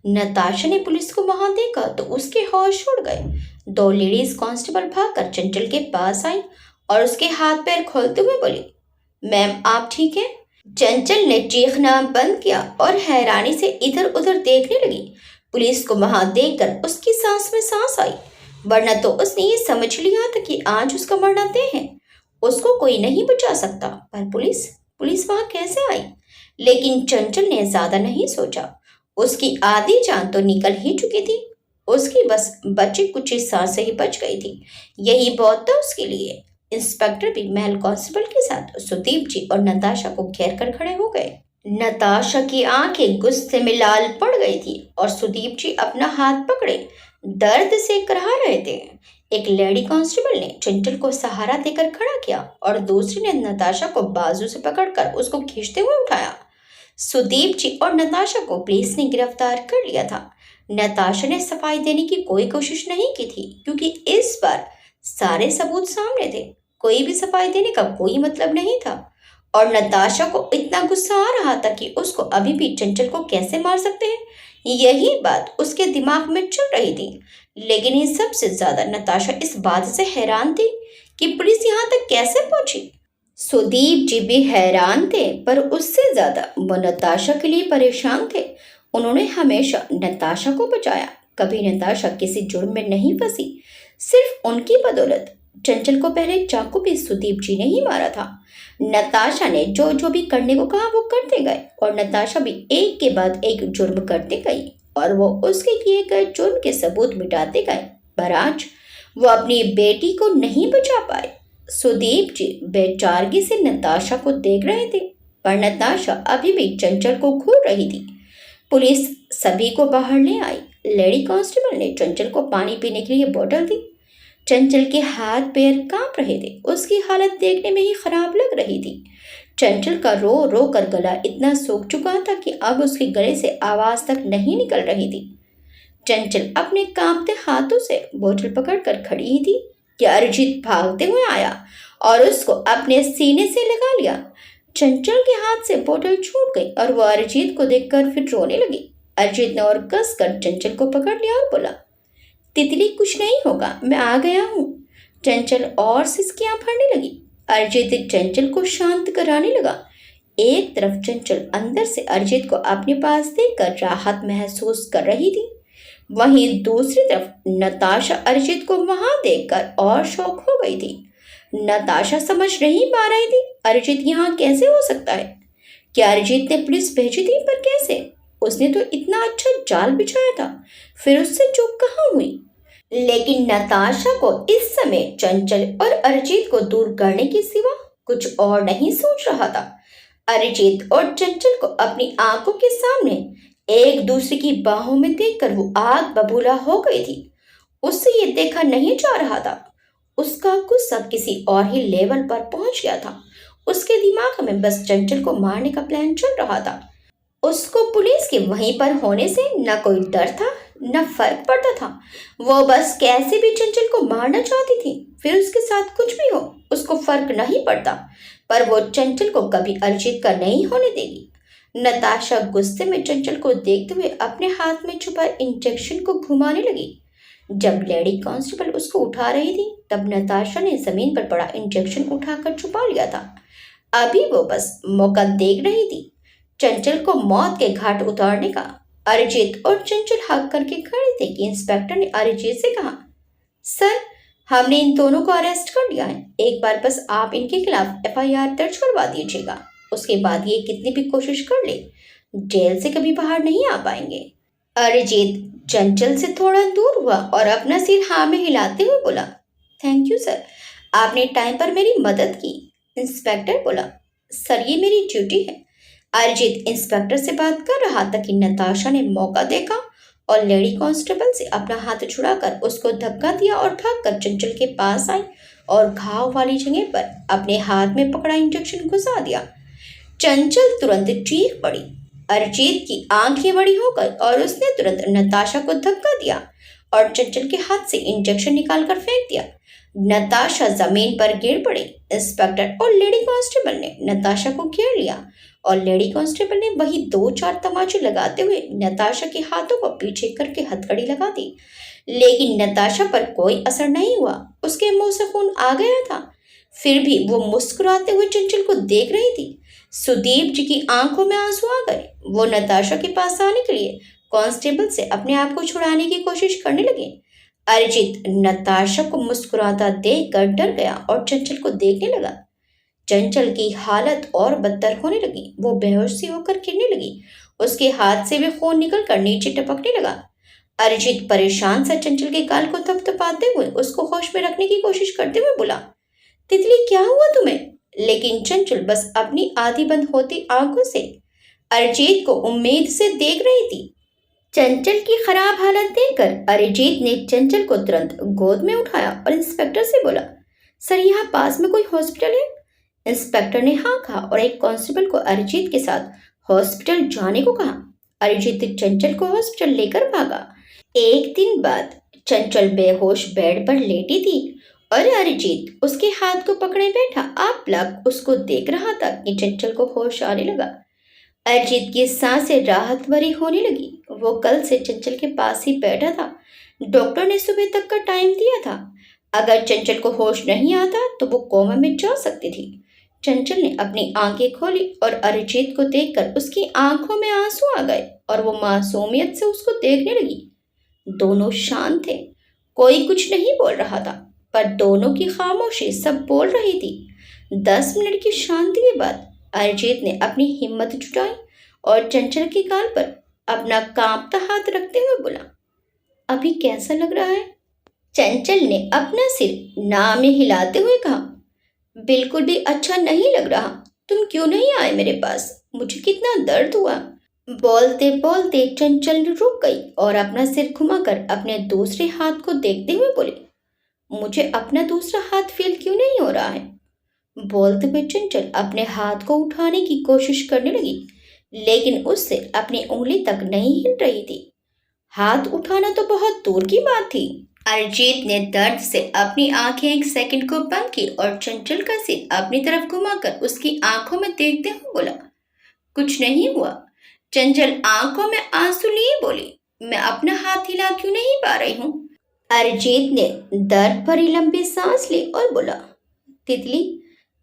नताशा ने पुलिस को वहां देखा तो उसके होश उड़ गए। दो लेडीज कांस्टेबल भागकर चंचल के पास आई और उसके हाथ पैर खोलते हुए बोली, मैम आप ठीक हैं? चंचल ने चीखना बंद किया और हैरानी से इधर उधर देखने लगी। पुलिस को वहां देखकर उसकी सांस में सांस आई, वरना तो उसने ये समझ लिया था कि आज उसका मरना तय है, उसको कोई नहीं बचा सकता। पर पुलिस वहां कैसे आई? लेकिन चंचल ने ज्यादा नहीं सोचा। उसकी आधी जान तो निकल ही चुकी थी। उसकी बस बची कुछ ही सांसें ही बच गई थी। यही बहुत था उसके लिए। इंस्पेक्टर भी महल कांस्टेबल के साथ सुदीप जी और नताशा को घेर कर खड़े हो गए। नताशा की आंखें गुस्से में लाल पड़ गई थी और सुदीप जी अपना हाथ पकड़े दर्द से कराह रहे थे। एक लेडी कांस्टेबल ने चंचल को सहारा देकर खड़ा किया और दूसरी ने नताशा को बाजू से पकड़कर उसको खींचते हुए उठाया। सुदीप जी और नताशा को पुलिस ने गिरफ्तार कर लिया था। नताशा ने सफाई देने की कोई कोशिश नहीं की थी क्योंकि इस बार सारे सबूत सामने थे। कोई भी सफाई देने का कोई मतलब नहीं था और नताशा को इतना गुस्सा आ रहा था कि उसको अभी भी चंचल को कैसे मार सकते हैं, यही बात उसके दिमाग में चल रही थी। लेकिन ये सबसे ज्यादा नताशा इस बात से हैरान थी कि पुलिस यहाँ तक कैसे पहुंची। सुदीप जी भी हैरान थे पर उससे ज्यादा वो नताशा के लिए परेशान थे। उन्होंने हमेशा नताशा को बचाया, कभी नताशा किसी जुर्म में नहीं फंसी। सिर्फ उनकी बदौलत चंचल को पहले चाकू भी सुदीप जी ने ही मारा था। नताशा ने जो जो भी करने को कहा वो करते गए और नताशा भी एक के बाद एक जुर्म करते गई और वो उसके किए गए जुर्म के सबूत मिटाते गए। पर आज वो अपनी बेटी को नहीं बचा पाए। सुदीप जी बेचारगी से नताशा को देख रहे थे पर नताशा अभी भी चंचल को घूर रही थी। पुलिस सभी को बाहर ले आई। लेडी कांस्टेबल ने चंचल को पानी पीने के लिए बोतल दी। चंचल के हाथ पैर कांप रहे थे। उसकी हालत देखने में ही खराब लग रही थी। चंचल का रो रो कर गला इतना सूख चुका था कि अब उसके गले से आवाज तक नहीं निकल रही थी। चंचल अपने कांपते हाथों से बोतल पकड़कर खड़ी ही थी कि अरिजीत भागते हुए आया और उसको अपने सीने से लगा लिया। चंचल के हाथ से बोतल छूट गई और वो अरिजीत को देखकर फिर रोने लगी। अरिजीत ने और कसकर चंचल को पकड़ लिया और बोला, तितली कुछ नहीं होगा, मैं आ गया हूँ। चंचल और सिसकियां भरने लगी। अरिजीत चंचल को शांत कराने लगा। एक तरफ चंचल अंदर से अरिजीत को अपने पास देखकर राहत महसूस कर रही थी, वहीं दूसरी तरफ नताशा अरिजीत को वहां देखकर और शौक हो गई थी। नताशा समझ नहीं पा रही थी अरिजीत यहाँ कैसे हो सकता है। क्या अरिजीत ने पुलिस भेजी थी? पर कैसे? उसने तो इतना अच्छा जाल बिछाया था, फिर उससे चूक कहाँ हुई? लेकिन नताशा को इस समय चंचल और अरिजीत को दूर करने के सिवा कुछ और नहीं सोच रहा था। अरिजीत और चंचल को अपनी आंखों के सामने एक दूसरे की बाहों में देखकर वो आग बबूला हो गई थी। उससे ये देखा नहीं जा रहा था। उसका गुस्सा किसी और ही लेवल पर पहुंच गया था। उसके दिमाग में बस चंचल को मारने का प्लान चल रहा था। उसको पुलिस के वहीं पर होने से न कोई डर था न फर्क पड़ता था। वो बस कैसे भी चंचल को मारना चाहती थी, फिर उसके साथ कुछ भी हो उसको फर्क नहीं पड़ता। पर वो चंचल को कभी अरिजीत का नहीं होने देगी। नताशा गुस्से में चंचल को देखते हुए अपने हाथ में छुपा इंजेक्शन को घुमाने लगी। जब लेडी कांस्टेबल उसको उठा रही थी तब नताशा ने जमीन पर पड़ा इंजेक्शन उठाकर छुपा लिया था। अभी वो बस मौका देख रही थी चंचल को मौत के घाट उतारने का। अरिजीत और चंचल हक करके खड़े थे कि इंस्पेक्टर ने अरिजीत से कहा, सर, हमने इन दोनों को अरेस्ट कर लिया है। एक बार बस आप इनके खिलाफ एफआईआर दर्ज करवा दीजिएगा। उसके बाद ये कितनी भी कोशिश कर ले, जेल से कभी बाहर नहीं आ पाएंगे। अरिजीत चंचल से थोड़ा दूर हुआ और अपना सिर हाँ में हिलाते हुए बोला, थैंक यू सर, आपने टाइम पर मेरी मदद की। इंस्पेक्टर बोला, सर ये मेरी ड्यूटी है। अरिजीत इंस्पेक्टर से बात कर रहा था कि नताशा ने मौका देखा और लेडी कांस्टेबल से अपना हाथ छुड़ाकर उसको धक्का दिया और भागकर चंचल के पास आई और घाव वाली जगह पर अपने हाथ में पकड़ा इंजेक्शन घुसा दिया। चंचल तुरंत चीख पड़ी। अरिजीत की आंखें बड़ी हो गई और उसने तुरंत नताशा को धक्का दिया और चंचल के हाथ से इंजेक्शन निकालकर फेंक दिया। नताशा जमीन पर गिर पड़ी। इंस्पेक्टर और लेडी कांस्टेबल ने नताशा को घेर लिया और लेडी कांस्टेबल ने वही 2-4 तमाचे लगाते हुए नताशा के हाथों को पीछे करके हथकड़ी लगा दी, लेकिन नताशा पर कोई असर नहीं हुआ। उसके मुंह से खून आ गया था, फिर भी वो मुस्कुराते हुए चंचल को देख रही थी। सुदीप जी की आंखों में आंसू आ गए। वो नताशा के पास आने के लिए कांस्टेबल से अपने आप को छुड़ाने की कोशिश करने लगे। अरिजीत नताशा को मुस्कुराता देखकर डर गया और चंचल को देखने लगा। चंचल की हालत और बदतर होने लगी। वो बेहोश सी होकर गिरने लगी। उसके हाथ से भी खून निकलकर नीचे टपकने लगा। अरिजीत परेशान सा चंचल के गाल को थपथपाते हुए उसको होश में रखने की कोशिश करते हुए बोला, तितली क्या हुआ तुम्हें? लेकिन चंचल बस अपनी आधी बंद होती आंखों से अरिजीत को उम्मीद से देख रही थी। चंचल की खराब हालत देखकर अरिजीत ने चंचल को तुरंत गोद में उठाया और इंस्पेक्टर से बोला, सर यहाँ पास में कोई हॉस्पिटल है? इंस्पेक्टर ने हाँ कहा और एक कांस्टेबल को अरिजीत के साथ हॉस्पिटल जाने को कहा। अरिजीत चंचल को हॉस्पिटल लेकर भागा। एक दिन बाद चंचल बेहोश बेड पर लेटी थी और अरिजीत उसके हाथ को पकड़े बैठा आप लग उसको देख रहा था कि चंचल को होश आने लगा। अरिजीत की सांसें राहत भरी होने लगी। वो कल से चंचल के पास ही बैठा था। डॉक्टर ने सुबह तक का टाइम दिया था। अगर चंचल को होश नहीं आता तो वो कोमा में जा सकती थी। चंचल ने अपनी आंखें खोली और अरिजीत को देखकर उसकी आंखों में आंसू आ गए और वो मासूमियत से उसको देखने लगी। दोनों शांत थे, कोई कुछ नहीं बोल रहा था, पर दोनों की खामोशी सब बोल रही थी। 10 मिनट की शांति के बाद अरिजीत ने अपनी हिम्मत जुटाई और चंचल के गाल पर अपना कांपता हाथ रखते हुए बोला, अभी कैसा लग रहा है? चंचल ने अपना सिर ना में हिलाते हुए कहा, बिल्कुल भी अच्छा नहीं लग रहा। तुम क्यों नहीं आए मेरे पास? मुझे कितना दर्द हुआ। बोलते बोलते चंचल रुक गई और अपना सिर घुमाकर अपने दूसरे हाथ को देखते हुए बोली, मुझे अपना दूसरा हाथ फील क्यों नहीं हो रहा है? बोलते हुए चंचल अपने हाथ को उठाने की कोशिश करने लगी, लेकिन उससे अपनी उंगली तक नहीं हिल रही थी। हाथ उठाना तो बहुत दूर की बात थी। अरिजीत ने दर्द से अपनी आंखें एक सेकंड को बंद की और चंचल का सिर अपनी तरफ घुमाकर उसकी आंखों में देखते हुए बोला, कुछ नहीं हुआ। चंचल आंखों में आंसू लिए बोली, मैं अपना हाथ हिला क्यों नहीं पा रही हूँ? अरिजीत ने दर्द भरी लंबी सांस ली और बोला, तितली,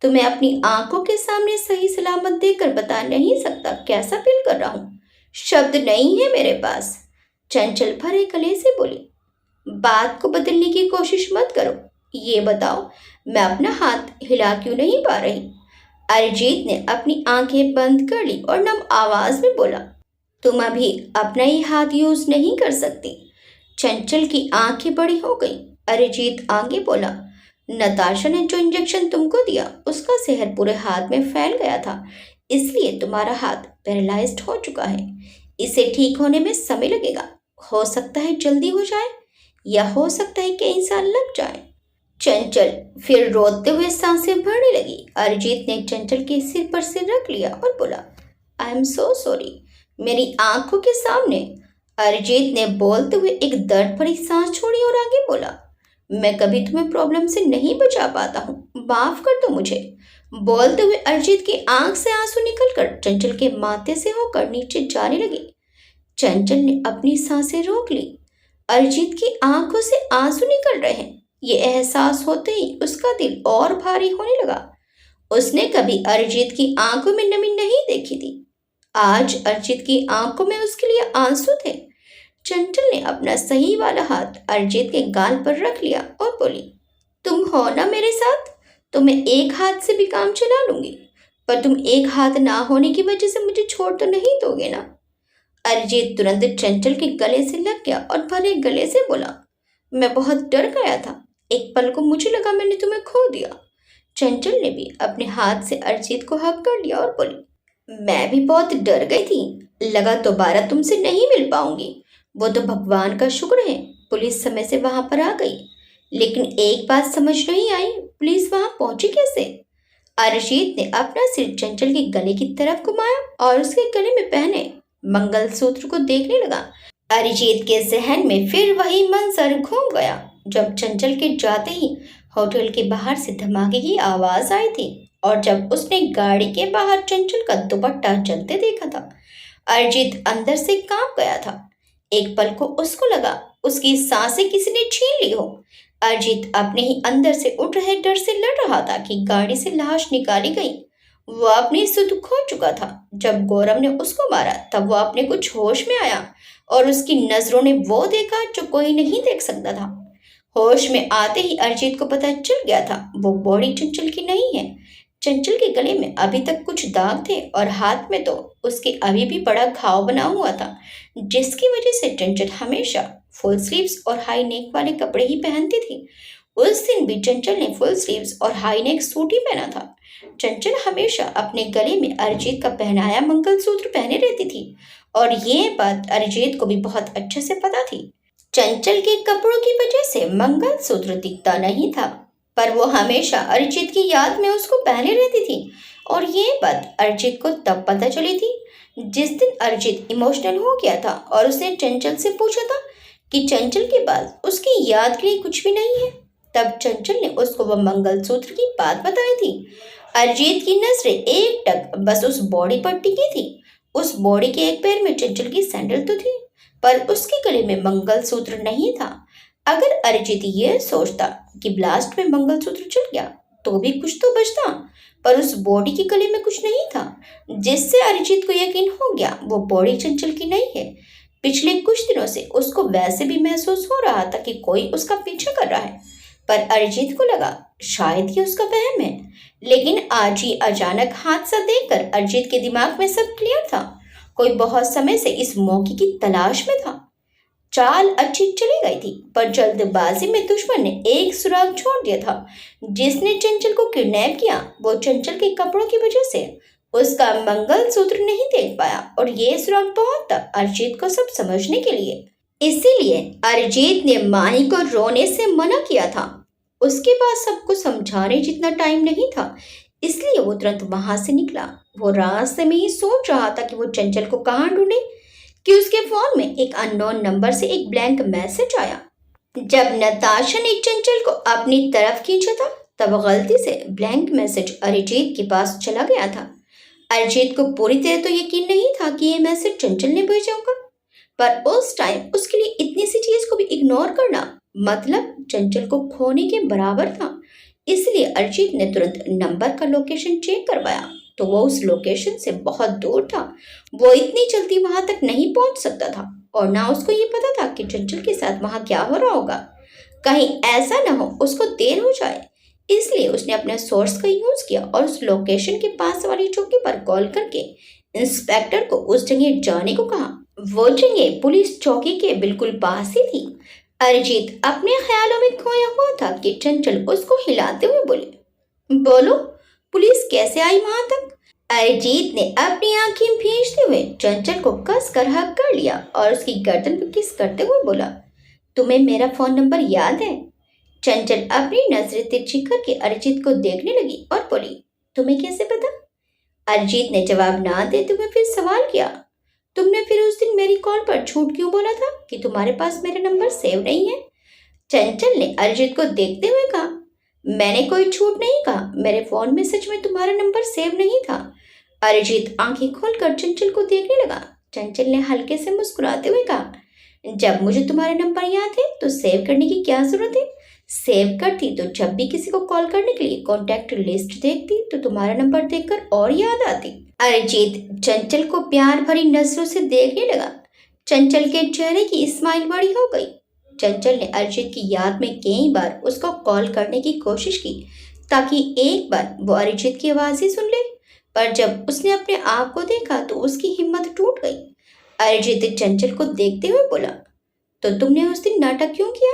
तुम्हें अपनी आंखों के सामने सही सलामत देखकर बता नहीं सकता कैसा फील कर रहा हूँ। शब्द नहीं है मेरे पास। चंचल भरे गले से बोली, बात को बदलने की कोशिश मत करो। ये बताओ, मैं अपना हाथ हिला क्यों नहीं पा रही? अरिजीत ने अपनी आंखें बंद कर ली और नम आवाज में बोला, तुम अभी अपना ही हाथ यूज नहीं कर सकती। चंचल की आंखें बड़ी हो गई। अरिजीत आगे बोला, नताशा ने जो इंजेक्शन तुमको दिया उसका जहर पूरे हाथ में फैल गया था, इसलिए तुम्हारा हाथ पैरालाइज्ड हो चुका है। इसे ठीक होने में समय लगेगा। हो सकता है जल्दी हो जाए या हो सकता है कई साल लग जाए। चंचल फिर रोते हुए सांसें भरने लगी। अरिजीत ने चंचल के सिर पर सिर रख लिया और बोला, आई एम सो सॉरी। मेरी आंखों के सामने। अरिजीत ने बोलते हुए एक दर्द भरी सांस छोड़ी और आगे बोला, मैं कभी तुम्हें प्रॉब्लम से नहीं बचा पाता हूँ, माफ कर दो मुझे। बोलते हुए अरिजीत की आंख से आंसू निकलकर चंचल के माथे से होकर नीचे जाने लगे। चंचल ने अपनी सांसें रोक ली। अरिजीत की आंखों से आंसू निकल रहे हैं। ये एहसास होते ही उसका दिल और भारी होने लगा। उसने कभी अरिजीत की आंखों में नमी नहीं देखी थी। आज अरिजीत की आंखों में उसके लिए आंसू थे। चंचल ने अपना सही वाला हाथ अरिजीत के गाल पर रख लिया और बोली, तुम हो ना मेरे साथ, तो मैं एक हाथ से भी काम चला लूंगी, पर तुम एक हाथ ना होने की वजह से मुझे छोड़ तो नहीं दोगे ना। अरिजीत तुरंत चंचल के गले से लग गया और भरे गले से बोला, मैं बहुत डर गया था। एक पल को मुझे लगा मैंने तुम्हें खो दिया। चंचल ने भी अपने हाथ से अरिजीत को हक कर लिया और बोली, मैं भी बहुत डर गई थी, लगा दोबारा तुमसे नहीं मिल पाऊंगी। वो तो भगवान का शुक्र है पुलिस समय से वहां पर आ गई, लेकिन एक बात समझ नहीं आई, पुलिस वहां पहुंची कैसे। अरिजीत ने अपना सिर चंचल के गले की तरफ घुमाया और उसके गले में पहने मंगलसूत्र को देखने लगा। अरिजीत के जहन में फिर वही मंजर घूम गया जब चंचल के जाते ही होटल के बाहर से धमाके की आवाज आई थी और जब उसने गाड़ी के बाहर चंचल का दुपट्टा जलते देखा था। अरिजीत अंदर से कांप गया था। एक पल को उसको लगा उसकी सांसें किसी ने छीन ली हो। अरिजीत अपने ही अंदर से उठ रहे डर से लड़ रहा था कि गाड़ी से लाश निकाली गई। वो अपनी सुध खो चुका था। जब गौरव ने उसको मारा तब वो अपने कुछ होश में आया और उसकी नजरों ने वो देखा जो कोई नहीं देख सकता था। होश में आते ही अरिजीत को पता चल गया था वो बॉडी चंचल की नहीं है। चंचल के गले में अभी तक कुछ दाग थे और हाथ में तो उसके अभी भी बड़ा घाव बना हुआ था, जिसकी वजह से चंचल हमेशा फुल स्लीव्स और हाई नेक वाले कपड़े ही पहनती थी। उस दिन भी चंचल ने फुल स्लीव्स और हाई नेक सूट ही पहना था। चंचल हमेशा अपने गले में अरिजीत का पहनाया मंगलसूत्र पहने रहती थी और ये बात अरिजीत को भी बहुत अच्छे से पता थी। चंचल के कपड़ों की वजह से मंगलसूत्र दिखता नहीं था, पर वो हमेशा अरिजीत की याद में उसको पहने रहती थी और ये बात अरिजीत को तब पता चली थी जिस दिन अरिजीत इमोशनल हो गया था और उसने चंचल से पूछा था कि चंचल के पास उसकी याद के लिए कुछ भी नहीं है। तब चंचल ने उसको वह मंगलसूत्र की बात बताई थी। अरिजीत की नजरें एक टक बस उस बॉडी पर टिकी थी। उस बॉडी के एक पैर में चंचल की सैंडल तो थी, पर उसके गले में मंगलसूत्र नहीं था। अगर अरिजीत ये सोचता कि ब्लास्ट में मंगलसूत्र चल गया तो भी कुछ तो बचता, पर उस बॉडी के गले में कुछ नहीं था, जिससे अरिजीत को यकीन हो गया वो बॉडी चंचल की नहीं है। पिछले कुछ दिनों से उसको वैसे भी महसूस हो रहा था कि कोई उसका पीछा कर रहा है, पर अरिजीत को लगा शायद ये उसका वहम है। लेकिन आज ही अचानक हादसा देखकर अरिजीत के दिमाग में सब क्लियर था। कोई बहुत समय से इस मौके की तलाश में था। चाल अच्छी चली गई थी, पर जल्दबाजी में दुश्मन ने एक सुराग छोड़ दिया था। जिसने चंचल को किडनैप किया वो चंचल के कपड़ों की वजह से उसका मंगलसूत्र नहीं देख पाया और ये सुराग बहुत था अरिजीत को सब समझने के लिए। इसीलिए अरिजीत ने माही को रोने से मना किया था। उसके पास सबको समझाने जितना टाइम नहीं था, इसलिए वो तुरंत वहां से निकला। वो रास्ते में ही सोच रहा था कि वो चंचल को कहाँ ढूंढे कि उसके फोन में एक अननोन नंबर से एक ब्लैंक मैसेज आया। जब नताशा ने चंचल को अपनी तरफ खींचा था तब गलती से ब्लैंक मैसेज अरिजीत के पास चला गया था। अरिजीत को पूरी तरह तो यकीन नहीं था कि ये मैसेज चंचल ने भेजा होगा, पर उस टाइम उसके लिए इतनी सी चीज को भी इग्नोर करना मतलब चंचल को खोने के बराबर था। इसलिए अरिजीत ने तुरंत नंबर का लोकेशन चेक करवाया तो वो उस लोकेशन से बहुत दूर था। वो इतनी जल्दी वहां तक नहीं पहुंच सकता था और ना उसको ये पता था कि चंचल के साथ वहां क्या हो रहा होगा। कहीं ऐसा ना हो उसको देर हो जाए, इसलिए उसने अपने सोर्स का यूज किया और उस लोकेशन के पास वाली चौकी पर कॉल करके इंस्पेक्टर को उस जगह जाने को कहा। वो जगह पुलिस चौकी के बिल्कुल पास ही थी। अरिजीत अपने ख्यालों में खोया हुआ था कि चंचल उसको हिलाते हुए बोले, बोलो पुलिस कैसे आई वहां तक। अरिजीत ने अपनी आंखें भींचते हुए चंचल को कस कर हक कर लिया और उसकी गर्दन पर किस करते हुए बोला, तुम्हें मेरा फोन नंबर याद है। चंचल अपनी नजरें तिरछी करके अरिजीत को देखने लगी और बोली, तुम्हें कैसे पता। अरिजीत ने जवाब ना देते हुए फिर सवाल किया, तुमने फिर उस दिन मेरी कॉल पर झूठ क्यों बोला था कि तुम्हारे पास मेरा नंबर सेव नहीं है। चंचल ने अरिजीत को देखते हुए कहा, मैंने कोई झूठ नहीं कहा, मेरे फोन में सच में तुम्हारा नंबर सेव नहीं था। अरिजीत आंखें खोलकर चंचल को देखने लगा। चंचल ने हल्के से मुस्कुराते हुए कहा, जब मुझे तुम्हारा नंबर याद है तो सेव करने की क्या जरूरत है? सेव करती तो जब भी किसी को कॉल करने के लिए कॉन्टैक्ट लिस्ट देखती तो तुम्हारा नंबर देखकर और याद आती। अरिजीत चंचल को प्यार भरी नजरों से देखने लगा। चंचल के चेहरे की स्माइल बड़ी हो गई। चंचल ने अरिजीत की याद में कई बार उसको कॉल करने की कोशिश की ताकि एक बार वो अरिजीत की आवाज ही सुन ले, पर जब उसने अपने आप को देखा तो उसकी हिम्मत टूट गई। अरिजीत चंचल को देखते हुए बोला, तो तुमने उस दिन नाटक क्यों किया?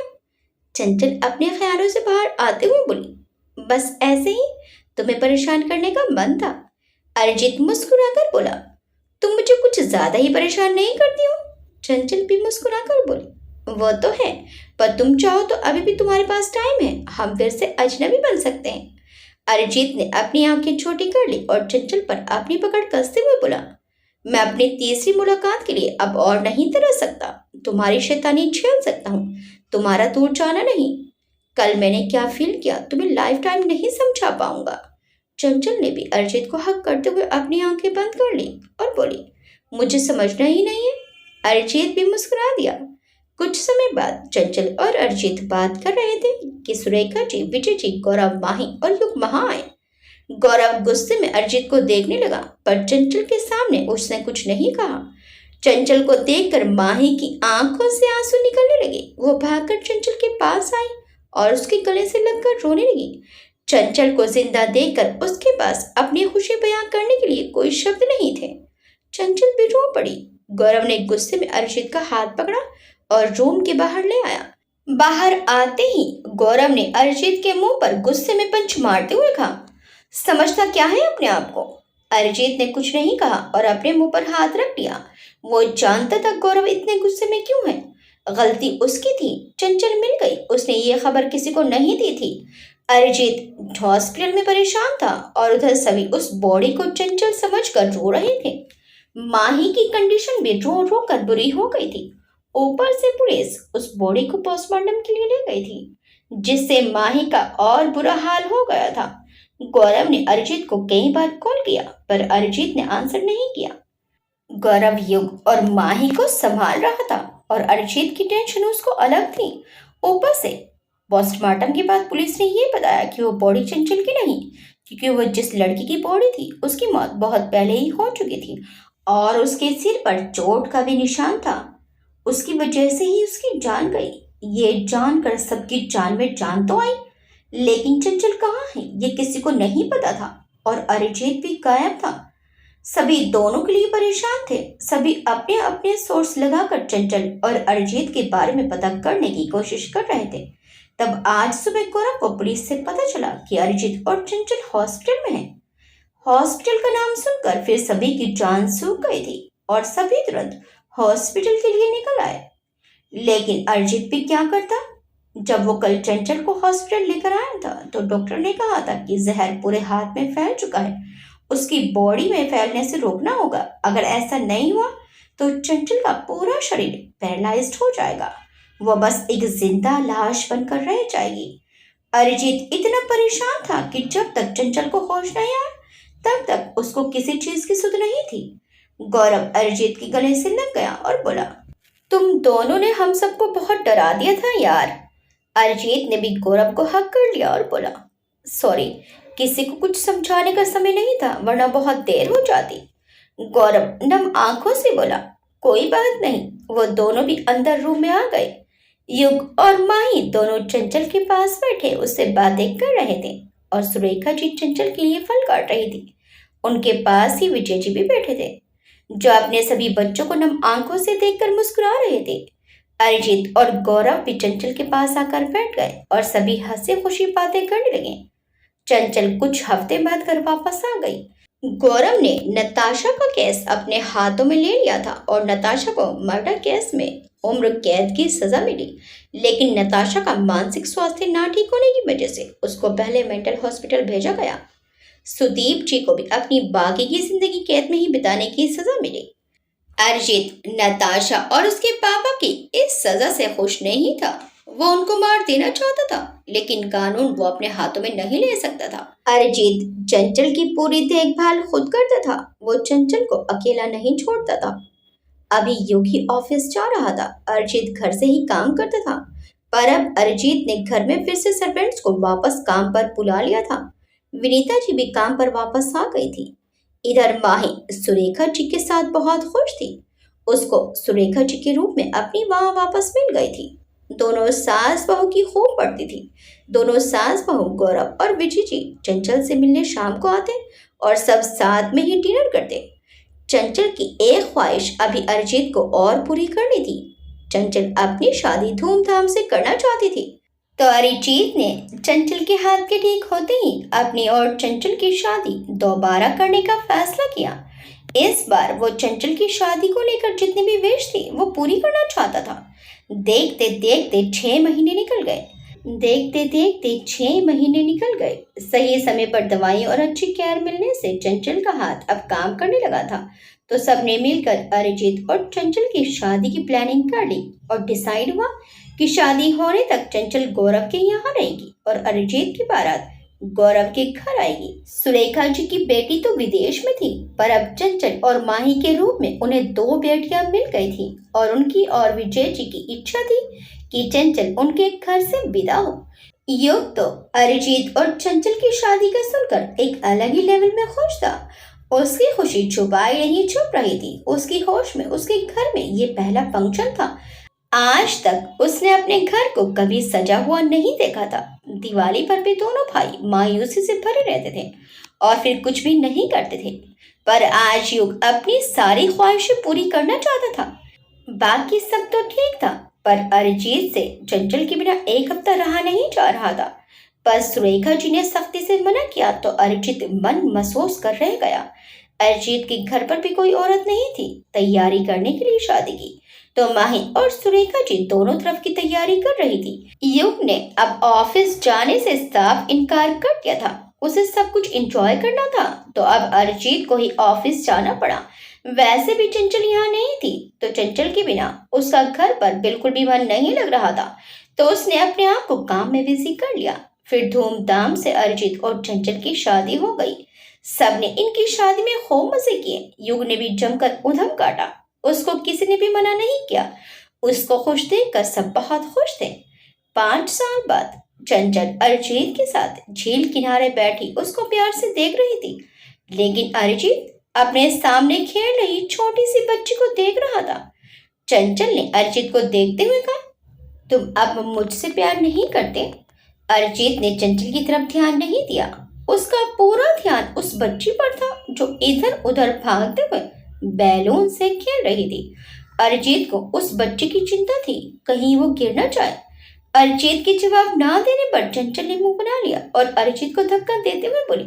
चंचल अपने ख्यालों से बाहर आते हुए बोली, बस ऐसे ही, तुम्हें परेशान करने का मन था। अरिजीत मुस्कुराकर बोला, तुम मुझे कुछ ज्यादा ही परेशान नहीं करती हो? चंचल भी मुस्कुराकर बोली, वो तो है, पर तुम चाहो तो अभी भी तुम्हारे पास टाइम है, हम फिर से अजनबी बन सकते हैं। अरिजीत ने अपनी आंखें छोटी कर ली और चंचल पर अपनी पकड़ कसते हुए बोला, मैं अपनी तीसरी मुलाकात के लिए अब और नहीं तरस सकता। तुम्हारी शैतानी झेल सकता हूँ, तुम्हारा दूर जाना नहीं। कल मैंने क्या फील किया तुम्हें लाइफ टाइम नहीं समझा पाऊंगा। चंचल ने भी अरिजीत को हक करते हुए अपनी आंखें बंद कर ली और बोली, मुझे समझना ही नहीं है। अरिजीत भी मुस्कुरा दिया। कुछ समय बाद चंचल और अरिजीत बात कर रहे थे कि सुरेखा जी, विजय जी, गौरव, माही और युग वहां आए। गौरव गुस्से में अरिजीत को देखने लगा, पर चंचल के सामने उसने कुछ नहीं कहा। चंचल को देखकर माही की आंखों से आंसू निकलने लगे। वो भागकर चंचल के पास आई और उसके गले से लगकर रोने लगी। चंचल को जिंदा देखकर उसके पास अपनी खुशी बयां करने के लिए कोई शब्द नहीं थे। चंचल भी रो पड़ी। गौरव ने गुस्से में अरिजीत का हाथ पकड़ा और रूम के बाहर ले आया। बाहर आते ही गौरव ने अरिजीत के मुंह पर गुस्से में पंच मारते हुए कहा, समझता क्या है अपने आप को? अरिजीत ने कुछ नहीं कहा और अपने मुंह पर हाथ रख लिया। वो जानता था गौरव इतने गुस्से में क्यों है। गलती उसकी थी। चंचल मिल गई, उसने ये खबर किसी को नहीं दी थी। अरिजीत हॉस्पिटल में परेशान था और उधर सभी उस बॉडी को चंचल समझकर रो रहे थे। माही की कंडीशन भी रो रो कर बुरी हो गई थी। ऊपर से पुलिस उस बॉडी को पोस्टमार्टम के लिए ले गई थी, जिससे माही का और बुरा हाल हो गया था। गौरव ने अरिजीत को कई बार कॉल किया, पर अरिजीत ने आंसर नहीं किया। गौरव युग और माही को संभाल रहा था और अरिजीत की टेंशन उसको अलग थी। ऊपर से पोस्टमार्टम के बाद पुलिस ने यह बताया कि वो बॉडी चंचल की नहीं, क्योंकि वो जिस लड़की की बॉडी थी उसकी मौत बहुत पहले ही हो चुकी थी और उसके सिर पर चोट का भी निशान था। उसकी वजह से ही उसकी जान गई। ये जानकर सबकी जान में जान तो आई, लेकिन चंचल कहाँ है ये किसी को नहीं पता था और अरिजीत भी गायब था। सभी दोनों के लिए परेशान थे। सभी अपने अपने सोर्स लगाकर चंचल और अरिजीत के बारे में पता करने की कोशिश कर रहे थे। तब आज सुबह गौरव को पुलिस से पता चला कि अरिजीत और चंचल हॉस्पिटल में हैं। हॉस्पिटल का नाम सुनकर फिर सभी की जान सूख गई थी और सभी तुरंत हॉस्पिटल के लिए निकल आए। लेकिन अरिजीत भी क्या करता? जब वो कल चंचल को हॉस्पिटल लेकर आया था तो डॉक्टर ने कहा था कि जहर पूरे हाथ में फैल चुका है, उसकी बॉडी में फैलने से रोकना होगा। अगर ऐसा नहीं हुआ तो चंचल का पूरा शरीर पैरालाइज्ड हो जाएगा, वो बस एक जिंदा लाश बनकर रह जाएगी। अरिजीत इतना परेशान था कि जब तक चंचल को होश नहीं आया तब तक उसको किसी चीज की सुध नहीं थी। गौरव अरिजीत के गले से लग गया और बोला, तुम दोनों ने हम सबको बहुत डरा दिया था यार। अरिजीत ने भी गौरव को हक कर लिया और बोला, सॉरी, किसी को कुछ समझाने का समय नहीं था, वरना बहुत देर हो जाती। गौरव नम आंखों से बोला, कोई बात नहीं। वो दोनों भी अंदर रूम में आ गए। युग और माही दोनों चंचल के पास बैठे उससे बातें कर रहे थे और सुरेखा जी चंचल के लिए फल काट रही थी। उनके पास ही विजय जी भी बैठे थे, जो अपने सभी बच्चों को नम आंखों से देखकर मुस्कुरा रहे थे। अरिजीत और गौरव भी चंचल के पास आकर बैठ गए और सभी हंसी खुशी बातें करने लगे। चंचल कुछ हफ्ते बाद घर वापस आ गई। गौरव ने नताशा का केस अपने हाथों में ले लिया था और नताशा को मर्डर केस में उम्र कैद की सजा मिली, लेकिन नताशा का मानसिक स्वास्थ्य ना ठीक होने की वजह से उसको पहले मेंटल हॉस्पिटल भेजा गया। सुदीप जी को भी अपनी बाकी की जिंदगी कैद में ही बिताने की सजा मिली। अरिजीत नताशा और उसके पापा की इस सजा से खुश नहीं था। वो उनको मार देना चाहता था, लेकिन कानून वो अपने हाथों में नहीं ले सकता था। अरिजीत चंचल की पूरी देखभाल खुद करता था। वो चंचल को अकेला नहीं छोड़ता था। अभी योगी ऑफिस जा रहा था। अरिजीत घर से ही काम करता था, पर अब अरिजीत ने घर में फिर से सर्वेंट्स को वापस काम पर बुला लिया था। विनीता जी भी काम पर वापस आ गई थी। इधर माही सुरेखा जी के साथ बहुत खुश थी। उसको सुरेखा जी के रूप में अपनी माँ वापस मिल गई थी। दोनों सास बहू की खूब पड़ती थी। दोनों सास बहू गौरव और विजय जी चंचल से मिलने शाम को आते और सब साथ में ही डिनर करते। चंचल की एक ख्वाहिश अभी अरिजीत को और पूरी करनी थी। चंचल अपनी शादी धूमधाम से करना चाहती थी, तो अरिजीत ने चंचल के हाथ के ठीक होते ही अपनी और चंचल की शादी दोबारा करने का फैसला किया। इस बार वो चंचल की शादी को लेकर जितनी भी विश थी वो पूरी करना चाहता था। देखते देखते 6 महीने निकल गए। सही समय पर दवाई और अच्छी केयर मिलने से चंचल का हाथ अब काम करने लगा था। तो सबने मिलकर अरिजीत और चंचल की शादी की प्लानिंग कर ली और डिसाइड हुआ कि शादी होने तक चंचल गौरव के यहाँ रहेगी और अरिजीत की बारात गौरव के घर आएगी। सुरेखा जी की बेटी तो विदेश में थी, पर अब चंचल और माही के रूप में उन्हें 2 बेटियां मिल गई थी और उनकी और विजय जी की इच्छा थी कि चंचल उनके घर से विदा हो। युग तो अरिजीत और चंचल की शादी का सुनकर एक अलग ही लेवल में खुश था। उसकी खुशी छुपाई नहीं छुप रही थी। उसकी होश में उसके घर में ये पहला फंक्शन था। आज तक उसने अपने घर को कभी सजा हुआ नहीं देखा था। दिवाली पर भी दोनों भाई मायूसी से भरे रहते थे और फिर कुछ भी नहीं करते थे। पर आज युग अपनी सारी ख्वाहिशें पूरी करना चाहता था। बाकी सब तो ठीक था, पर अरिजीत से चंचल के बिना एक हफ्ता रहा नहीं जा रहा था। पर सुरेखा जी ने सख्ती से मना किया तो अरिजीत मन महसूस कर रह गया। अरिजीत के घर पर भी कोई औरत नहीं थी तैयारी करने के लिए शादी की, तो माही और सुरेखा जी दोनों तरफ की तैयारी कर रही थी। युग ने अब ऑफिस जाने से साफ इनकार कर दिया था। उसे सब कुछ एंजॉय करना था, तो अब अरिजीत को ही ऑफिस जाना पड़ा। वैसे भी चंचल यहाँ नहीं थी, तो चंचल के बिना उसका घर पर बिल्कुल भी मन नहीं लग रहा था, तो उसने अपने आप को काम में बिजी कर लिया। फिर धूमधाम से अरिजीत और चंचल की शादी हो गई। सबने इनकी शादी में खूब मजे किए। युग ने भी जमकर उधम काटा। उसको किसी ने भी मना नहीं किया। उसको खुश देखकर सब बहुत खुश थे। 5 साल बाद चंचल अरिजीत के साथ झील किनारे बैठी उसको प्यार से देख रही थी, लेकिन अरिजीत अपने सामने खेल रही छोटी सी बच्ची को देख रहा था। चंचल ने अरिजीत को देखते हुए कहा, तुम अब मुझसे प्यार नहीं करते? अरिजीत ने चंचल की तरफ ध्यान नहीं दिया। उसका पूरा ध्यान उस बच्ची पर था जो इधर उधर भागते हुए बैलून से खेल रही थी। अरिजीत को उस बच्चे की चिंता थी, कहीं वो गिर न जाए। अरिजीत के जवाब ना देने पर चंचल ने मुंह बना लिया और अरिजीत को धक्का देते हुए बोली,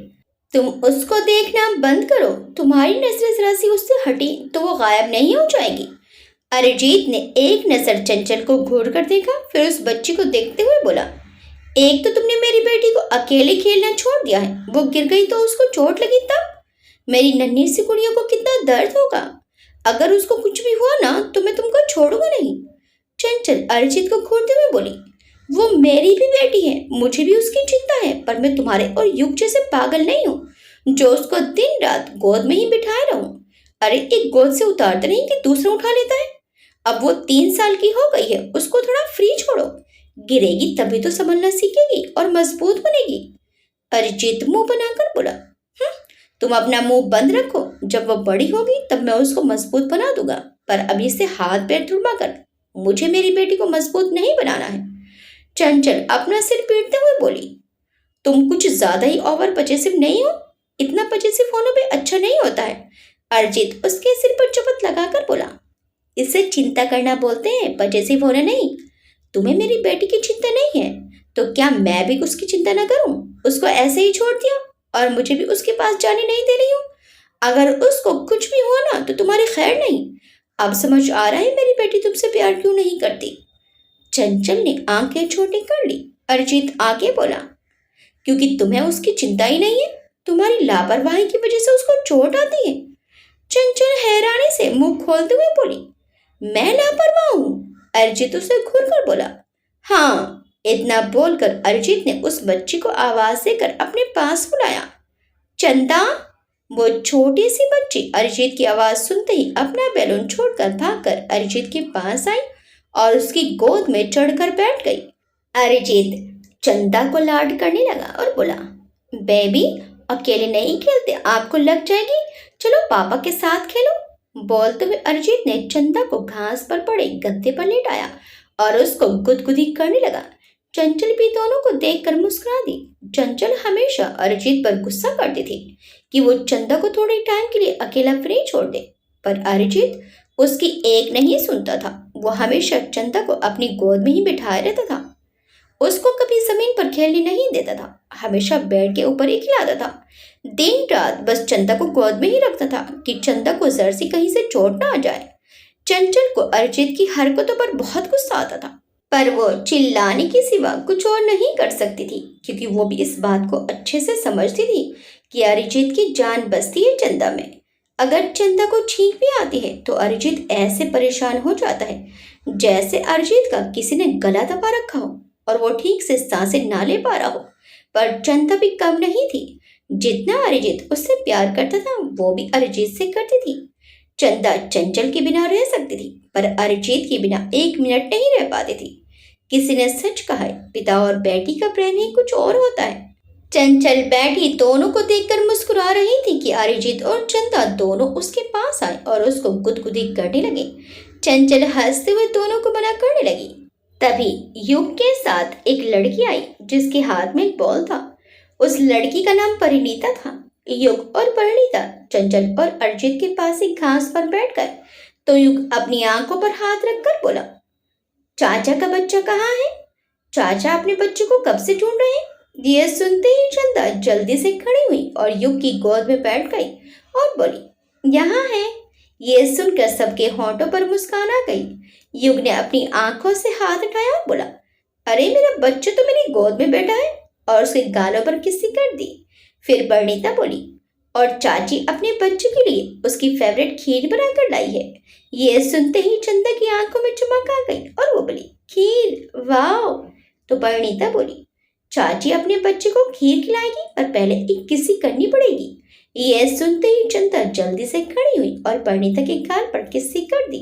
तुम उसको देखना बंद करो। तुम्हारी नजर जरा सी उससे हटी तो वो गायब नहीं हो जाएगी। अरिजीत ने एक नजर चंचल को घूर कर देखा, फिर उस बच्ची को देखते हुए बोला, एक तो तुमने मेरी बेटी को अकेले खेलना छोड़ दिया है, वो गिर गई तो उसको चोट लगी तब। मेरी नन्ही सी गुड़िया को कितना दर्द होगा। अगर उसको कुछ भी हुआ ना तो मैं तुमको छोड़ूंगा नहीं। चंचल अरिजीत को घूरते हुए बोली, वो मेरी भी बेटी है, मुझे भी उसकी चिंता है, पर मैं तुम्हारे और युग जैसे पागल नहीं हूँ जो उसको दिन रात गोद में ही बिठाए रहूं। अरे एक गोद से उतारते नहीं कि दूसरा उठा लेता है। अब वो 3 साल की हो गई है, उसको थोड़ा फ्री छोड़ो। गिरेगी तभी तो संभलना सीखेगी और मजबूत बनेगी। अरिजीत मुंह बनाकर बोला, तुम अपना मुंह बंद रखो, जब वो बड़ी होगी तब मैं उसको मजबूत बना दूंगा, पर अभी से हाथ पैर जुड़वा कर मुझे मेरी बेटी को मजबूत नहीं बनाना है। चंचल अपना सिर पीटते हुए बोली, तुम कुछ ज्यादा ही ओवर पजेसिव नहीं हो? इतना पजेसिव होना भी अच्छा नहीं होता है। अरिजीत उसके सिर पर चुपत लगाकर बोला, इसे चिंता करना बोलते हैं, पजेसिव होना नहीं। तुम्हें मेरी बेटी की चिंता नहीं है तो क्या मैं भी उसकी चिंता न करूं? उसको ऐसे ही छोड़ दिया और मुझे भी उसके पास जाने नहीं दे रही हूँ। अगर उसको कुछ भी हुआ ना तो तुम्हारी खैर नहीं। अब समझ आ रहा है मेरी बेटी तुमसे प्यार क्यों नहीं करती। चंचल ने आंखें छोटी कर ली। अरिजीत आगे बोला, क्योंकि तुम्हें उसकी चिंता ही नहीं है। तुम्हारी लापरवाही की वजह से उसको चोट आती है। चंचल हैरानी से मुंह खोलते हुए बोली, मैं लापरवाह हूँ? अरिजीत उसे घूर कर बोला, हाँ। इतना बोलकर अरिजीत ने उस बच्ची को आवाज देकर अपने पास बुलाया, चंदा। वो छोटी सी बच्ची अरिजीत की आवाज सुनते ही अपना बैलून छोड़कर भागकर अरिजीत के पास आई और उसकी गोद में चढ़कर बैठ गई। अरिजीत चंदा को लाड करने लगा और बोला, बेबी अकेले नहीं खेलते, आपको लग जाएगी, चलो पापा के साथ खेलो। बोलते हुए अरिजीत ने चंदा को घास पर पड़े गद्दे पर लेटाया और उसको गुदगुदी करने लगा। चंचल भी दोनों को देखकर मुस्कुरा दी। चंचल हमेशा अरिजीत पर गुस्सा करती थी कि वो चंदा को थोड़े टाइम के लिए अकेला फ्री छोड़ दे, पर अरिजीत उसकी एक नहीं सुनता था। वो हमेशा चंदा को अपनी गोद में ही बिठाए रहता था, उसको कभी जमीन पर खेलने नहीं देता था, हमेशा बेड के ऊपर ही खिलाता था। दिन रात बस चंदा को गोद में ही रखता था कि चंदा को जरा सी कहीं से चोट ना आ जाए। चंचल को अरिजीत की हरकतों पर बहुत गुस्सा आता था, पर वो चिल्लाने के सिवा कुछ और नहीं कर सकती थी, क्योंकि वो भी इस बात को अच्छे से समझती थी कि अरिजीत की जान बसती है चंदा में। अगर चंदा को छींक भी आती है तो अरिजीत ऐसे परेशान हो जाता है जैसे अरिजीत का किसी ने गला दबा रखा हो और वो ठीक से सांसें ना ले पा रहा हो। पर चंदा भी कम नहीं थी, जितना अरिजीत उससे प्यार करता था वो भी अरिजीत से करती थी। चंदा चंचल के बिना रह सकती थी, पर अरिजीत के बिना एक मिनट नहीं रह पाती थी। किसी ने सच कहा है, पिता और बेटी का प्रेम ही कुछ और होता है। चंचल बैठी दोनों को देखकर मुस्कुरा रही थी कि अरिजीत और चंदा दोनों उसके पास आए और उसको गुदगुदी करने लगे। चंचल हंसते हुए दोनों को मना करने लगी। तभी युग के साथ एक लड़की आई जिसके हाथ में एक बॉल था। उस लड़की का नाम परिणीता था। युग और परिणीता चंचल और अरिजीत के पास एक घास पर बैठ गए तो युग अपनी आंखों पर हाथ रखकर बोला, चाचा का बच्चा कहाँ है? चाचा अपने बच्चे को कब से ढूंढ रहे हैं? ये सुनते ही चंदा जल्दी से खड़ी हुई और युग की गोद में बैठ गई और बोली, यहाँ है। ये सुनकर सबके होंठों पर मुस्कान आ गई। युग ने अपनी आंखों से हाथ उठाया और बोला, अरे मेरा बच्चा तो मेरी गोद में बैठा है, और उसके गालों पर किस्सी कर दी। फिर परिणीता बोली, और चाची अपने बच्चे के लिए उसकी फेवरेट खीर बनाकर लाई है। ये सुनते ही चंदा की आंखों में चमक आ गई और वो बोली, खीर, वाह। तो परिणीता बोली, चाची अपने बच्चे को खीर खिलाएगी पर पहले एक किस्सी करनी पड़ेगी। ये सुनते ही चंदा जल्दी से खड़ी हुई और परिणीता के गाल पर किस्सी कर दी।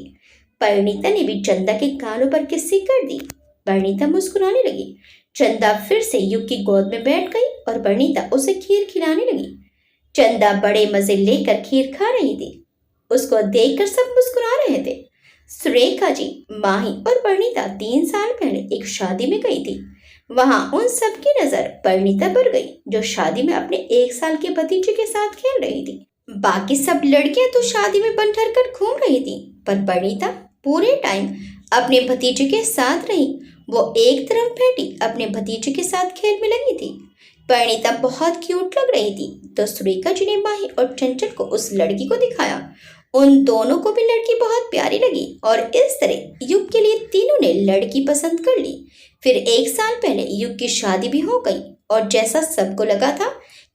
परिणीता ने भी चंदा के गालों पर किस्सी कर दी। परिणीता मुस्कुराने लगी। चंदा फिर से युग की गोद में बैठ गई और परिणीता उसे खीर खिलाने लगी। चंदा बड़े मजे लेकर खीर खा रही थी। उसको देखकर सब मुस्कुरा रहे थे। सुरेखा जी, माही और परिणीता 3 साल पहले एक शादी में गई थी। वहां उन सबकी नजर परिणीता पर गई, जो शादी में अपने 1 साल के भतीजे के साथ खेल रही थी। बाकी सब लड़कियां तो शादी में बन ठर कर घूम रही थी, पर परिणीता पूरे टाइम अपने भतीजे के साथ रही। वो एक तरफ बैठी अपने भतीजे के साथ खेल में लगी थी। परिणीता बहुत क्यूट लग रही थी, तो सुरेखा जी ने माही और चंचल को उस लड़की को दिखाया। उन दोनों को भी लड़की बहुत प्यारी लगी और इस तरह युग के लिए तीनों ने लड़की पसंद कर ली। फिर 1 साल पहले युग की शादी भी हो गई और जैसा सबको लगा था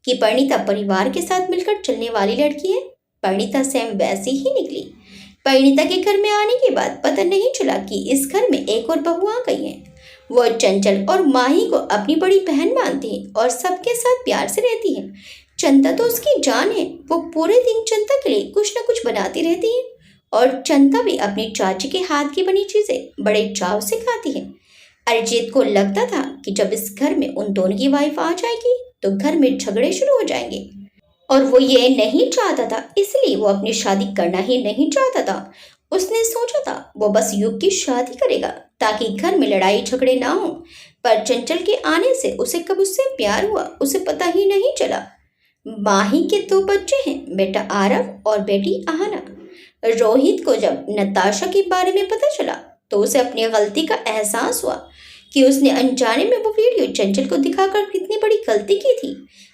कि परिणीता परिवार के साथ मिलकर चलने वाली लड़की है, परिणीता सेम वैसी ही निकली। परिणीता के घर में आने के बाद पता नहीं चला कि इस घर में एक और बहू आ गई है। वो चंचल और माही को अपनी बड़ी बहन मानती है और सबके साथ प्यार से रहती है। चंदा तो उसकी जान है। वो पूरे दिन चंदा के लिए कुछ न कुछ बनाती रहती है और चंदा भी अपनी चाची के हाथ की बनी चीजें बड़े चाव से खाती है। अरिजीत को लगता था कि जब इस घर में उन दोनों की वाइफ आ जाएगी तो घर में झगड़े शुरू हो जाएंगे, और वो ये नहीं चाहता था, इसलिए वो अपनी शादी करना ही नहीं चाहता था। उसने सोचा था वो बस युग की शादी करेगा ताकि घर में लड़ाई झगड़े ना हो, पर चंचल के आने से उसे कब उससे प्यार हुआ उसे पता ही नहीं चला। माही के 2 बच्चे हैं, बेटा आरव और बेटी आहना। रोहित को जब नताशा के बारे में पता चला तो उसे अपनी गलती का एहसास हुआ कि उसने अनजाने में वो वीडियो चंचल को दिखाकर कितनी बड़ी गलती की थी।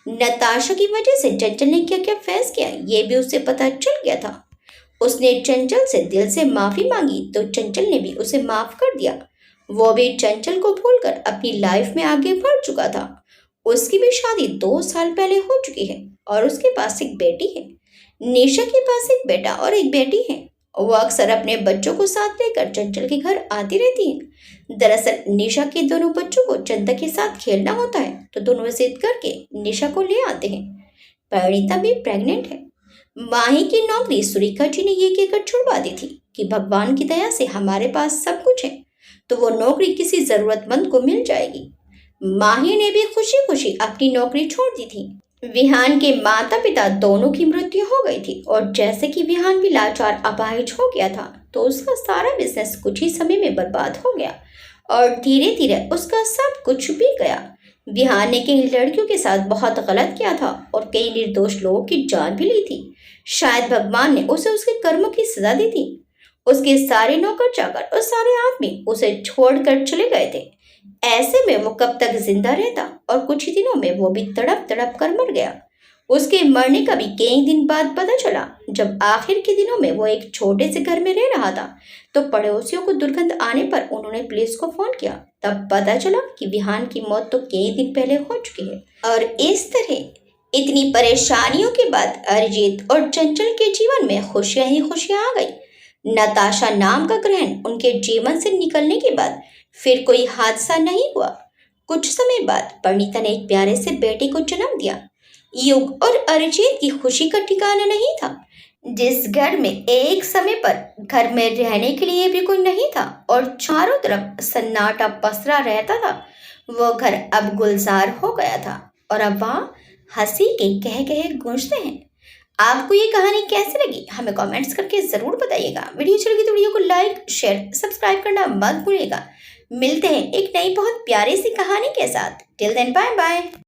नताशा की वजह से चंचल ने क्या क्या फेस किया ये भी उसे पता चल गया था। उसने चंचल से दिल से माफी मांगी तो चंचल ने भी उसे माफ कर दिया। वो भी चंचल को भूलकर अपनी लाइफ में आगे बढ़ चुका था। उसकी भी शादी 2 साल पहले हो चुकी है और उसके पास एक बेटी है। निशा के पास एक बेटा और एक बेटी है। वो अक्सर अपने बच्चों को साथ लेकर चंचल के घर आती रहती है। दरअसल निशा के दोनों बच्चों को चंदा के साथ खेलना होता है तो दोनों जिद करके निशा को ले आते हैं। परिणीता भी प्रेग्नेंट है। माही की नौकरी सुरेखा जी ने ये कहकर छुड़वा दी थी कि भगवान की दया से हमारे पास सब कुछ है, तो वो नौकरी किसी जरूरतमंद को मिल जाएगी। माही ने भी खुशी खुशी अपनी नौकरी छोड़ दी थी। विहान के माता पिता दोनों की मृत्यु हो गई थी और जैसे कि विहान भी लाचार अपाहिज हो गया था, तो उसका सारा बिजनेस कुछ ही समय में बर्बाद हो गया और धीरे धीरे उसका सब कुछ बिक गया। विहान ने कई लड़कियों के साथ बहुत गलत किया था और कई निर्दोष लोगों की जान भी ली थी। शायद भगवान ने उसे उसके कर्मों की सजा दी थी। उसके सारे नौकर चाकर और सारे आदमी उसे छोड़कर चले गए थे। ऐसे में वो कब तक जिंदा रहता और कुछ ही दिनों में वो भी तड़प तड़प कर मर गया। उसके मरने का भी कई दिन बाद पता चला। जब आखिर के दिनों में वो एक छोटे से घर में रह रहा था, तो पड़ोसियों को दुर्गंध आने पर उन्होंने पुलिस को फोन किया। तब पता चला कि विहान की मौत तो कई दिन पहले हो चुकी है। और इस तरह इतनी परेशानियों के बाद अरिजीत और चंचल के जीवन में खुशियां ही खुशियां आ गई। नताशा नाम का ग्रहण उनके जीवन से निकलने के बाद फिर कोई हादसा नहीं हुआ। कुछ समय बाद परिणीता ने एक प्यारे से बेटे को जन्म दिया। युग और अरिजीत की खुशी का ठिकाना नहीं था। जिस घर में एक समय पर घर में रहने के लिए भी कोई नहीं था और चारों तरफ सन्नाटा पसरा रहता था, वो घर अब गुलजार हो गया था और अब वहाँ हंसी के कह कहे गूंजते हैं। आपको ये कहानी कैसी लगी हमें कमेंट्स करके जरूर बताइएगा। वीडियो अच्छी लगी तो वीडियो को लाइक शेयर सब्सक्राइब करना मत भूलिएगा। मिलते हैं एक नई बहुत प्यारी सी कहानी के साथ। Till then bye bye.